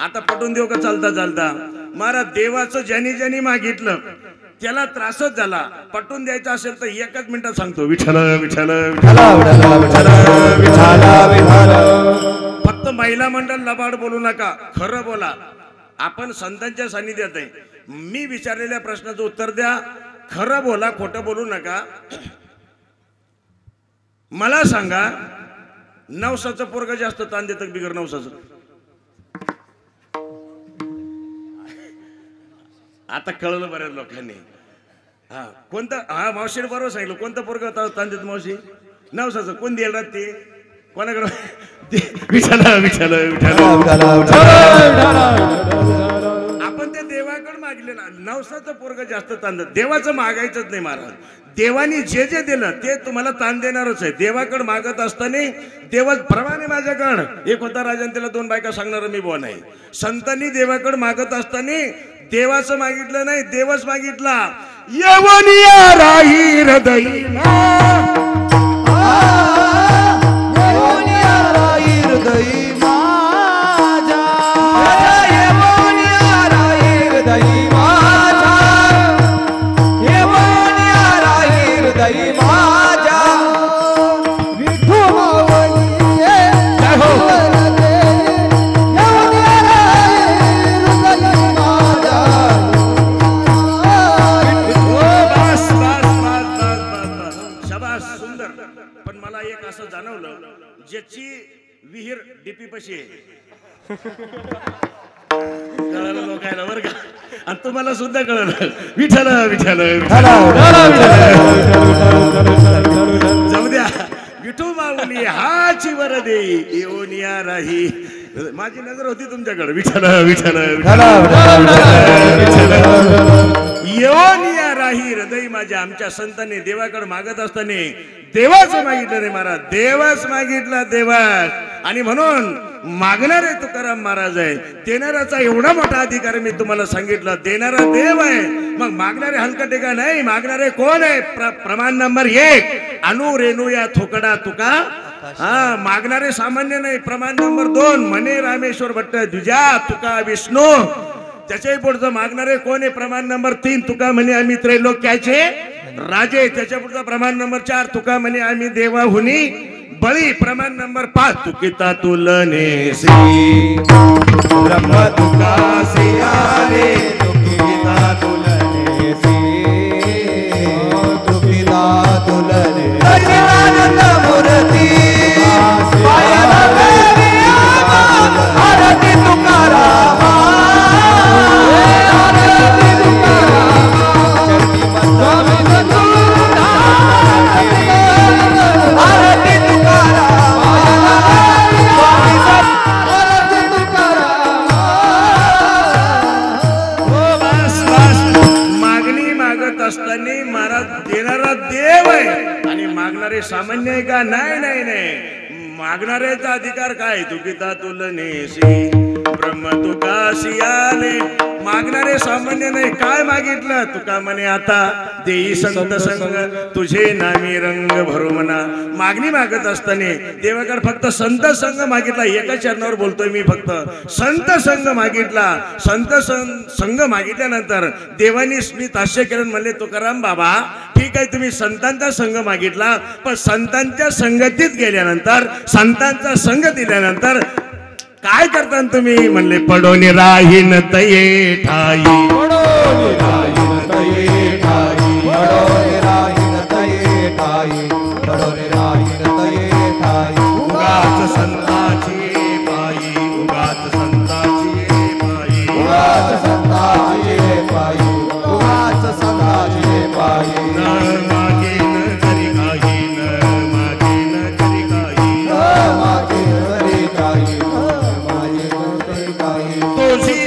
आता पटवून देऊ का चालता चालता. महाराज देवाचं ज्यांनी ज्यांनी मागितलं त्याला त्रासच झाला. पटवून द्यायचं असेल तर एकच मिनिटात सांगतो विठ्ठल विठ्ठल. फक्त महिला मंडळ लबाड बोलू नका खरं बोला. आपण संतांच्या सानिध्यात आहे. मी विचारलेल्या प्रश्नाचं उत्तर द्या. खरं बोला खोटं बोलू नका. मला सांगा नवसाचं पोरग जास्त ताण देतं बिगर नवसाचं. आता कळलं बऱ्याच लोकांनी. हा कोणतं हा मावशीने बरोबर सांगितलं. कोणतं पोरग ताण देत मावशी नवसाचं. कोण द्यायला ते कोणाकडे विठ्ठल विठ्ठल विठ्ठल. आपण ते देवाकडे मागले ना. नवसाचं पोरग जास्त ताण देत. देवाचं मागायचंच नाही महाराज. देवानी जे जे दिलं ते तुम्हाला ताण देणारच आहे. देवाकडे मागत असताना देवा प्रमाणे माझ्याकडं एक होता राजा त्याला 2 बायका सांगणार मी बुवा नाही. संतांनी देवाकडे मागत असताना देवाचं मागितलं नाही देवच मागितला. यवनिया राही हृदयी कळलं लोकायला बरं का आणि तुम्हाला सुद्धा कळलं विठ्ठल विठ्ठल जाऊ द्या विठू माऊली हाची वर दे येऊन या राही माझी नजर होती तुमच्याकडे विठ्ठल विठ्ठल येऊन या राही हृदय माझ्या आमच्या संतांनी देवाकडे मागत असताना देवाच मागितलं रे महाराज देवाच मागितला देवाच आणि म्हणून मागणारे तुकाराम महाराज आहे देणाराचा एवढा मोठा अधिकार मी तुम्हाला सांगितलं देणारा देव आहे मग मागणारे हलकटे का नाही मागणारे कोण आहे प्रमाण नंबर 1 अनु रेणू या थोकडा तुका हा मागणारे सामान्य नाही प्रमाण नंबर 2 म्हणे रामेश्वर भट्ट द्विजा तुका विष्णू त्याच्याही पुढचं मागणारे कोण आहे प्रमाण नंबर 3 तुका म्हणे आम्ही त्रैलोक्याचे राजे त्याच्या पुढचा प्रमाण नंबर 4 तुका म्हणे आम्ही देवाहुनी बळी प्रमाण नंबर 5 तुकिता तुलनेसी
ब्रह्म तुकासी आले तुकिता तुलनेसी तुकिता तुलने सच्चिदानंद मूर्ती पायाला देवी आरती तुकाराम आरती तुकाराम चरणी मंत्र आरती तुकाराम आरती तुकाराम
मागणी मागत असताना महाराज देणारा देव आहे आणि मागणारे सामान्य आहे का नाही नाही नाही मागणाऱ्याचा अधिकार काय तुकिता तुलनेसी ब्रह्म तुकासी आले मागणारे सामान्य नाही काय मागितलं तुका म्हणे आता देई संत संग तुझे नामी रंग भरू म्हणा मागणी मागत असताना देवाकडे फक्त संत संघ मागितला एका चरणावर बोलतोय मी फक्त संत संघ मागितला संत संघ मागितल्यानंतर देवानी स्मित हास्य केलं म्हणले तुकाराम बाबा ठीक आहे तुम्ही संतांचा संघ मागितला पण संतांच्या संगतीत गेल्यानंतर संतांचा संघ दिल्यानंतर काय करता तुम्ही म्हणले पडोनी राहीन तये ठाई
पडोनी राहीन तये ठाई पडोनी राहीन तये ठाई पडोनी राहीन तये ठाई
उगाच संताची पायी उगाच संताची पायी
उगाच संताची पायी उगाच संताची पायी
न मागे न करी काही न मागे न करी काही
मागे घरी काही माझे घरी काही
तुझी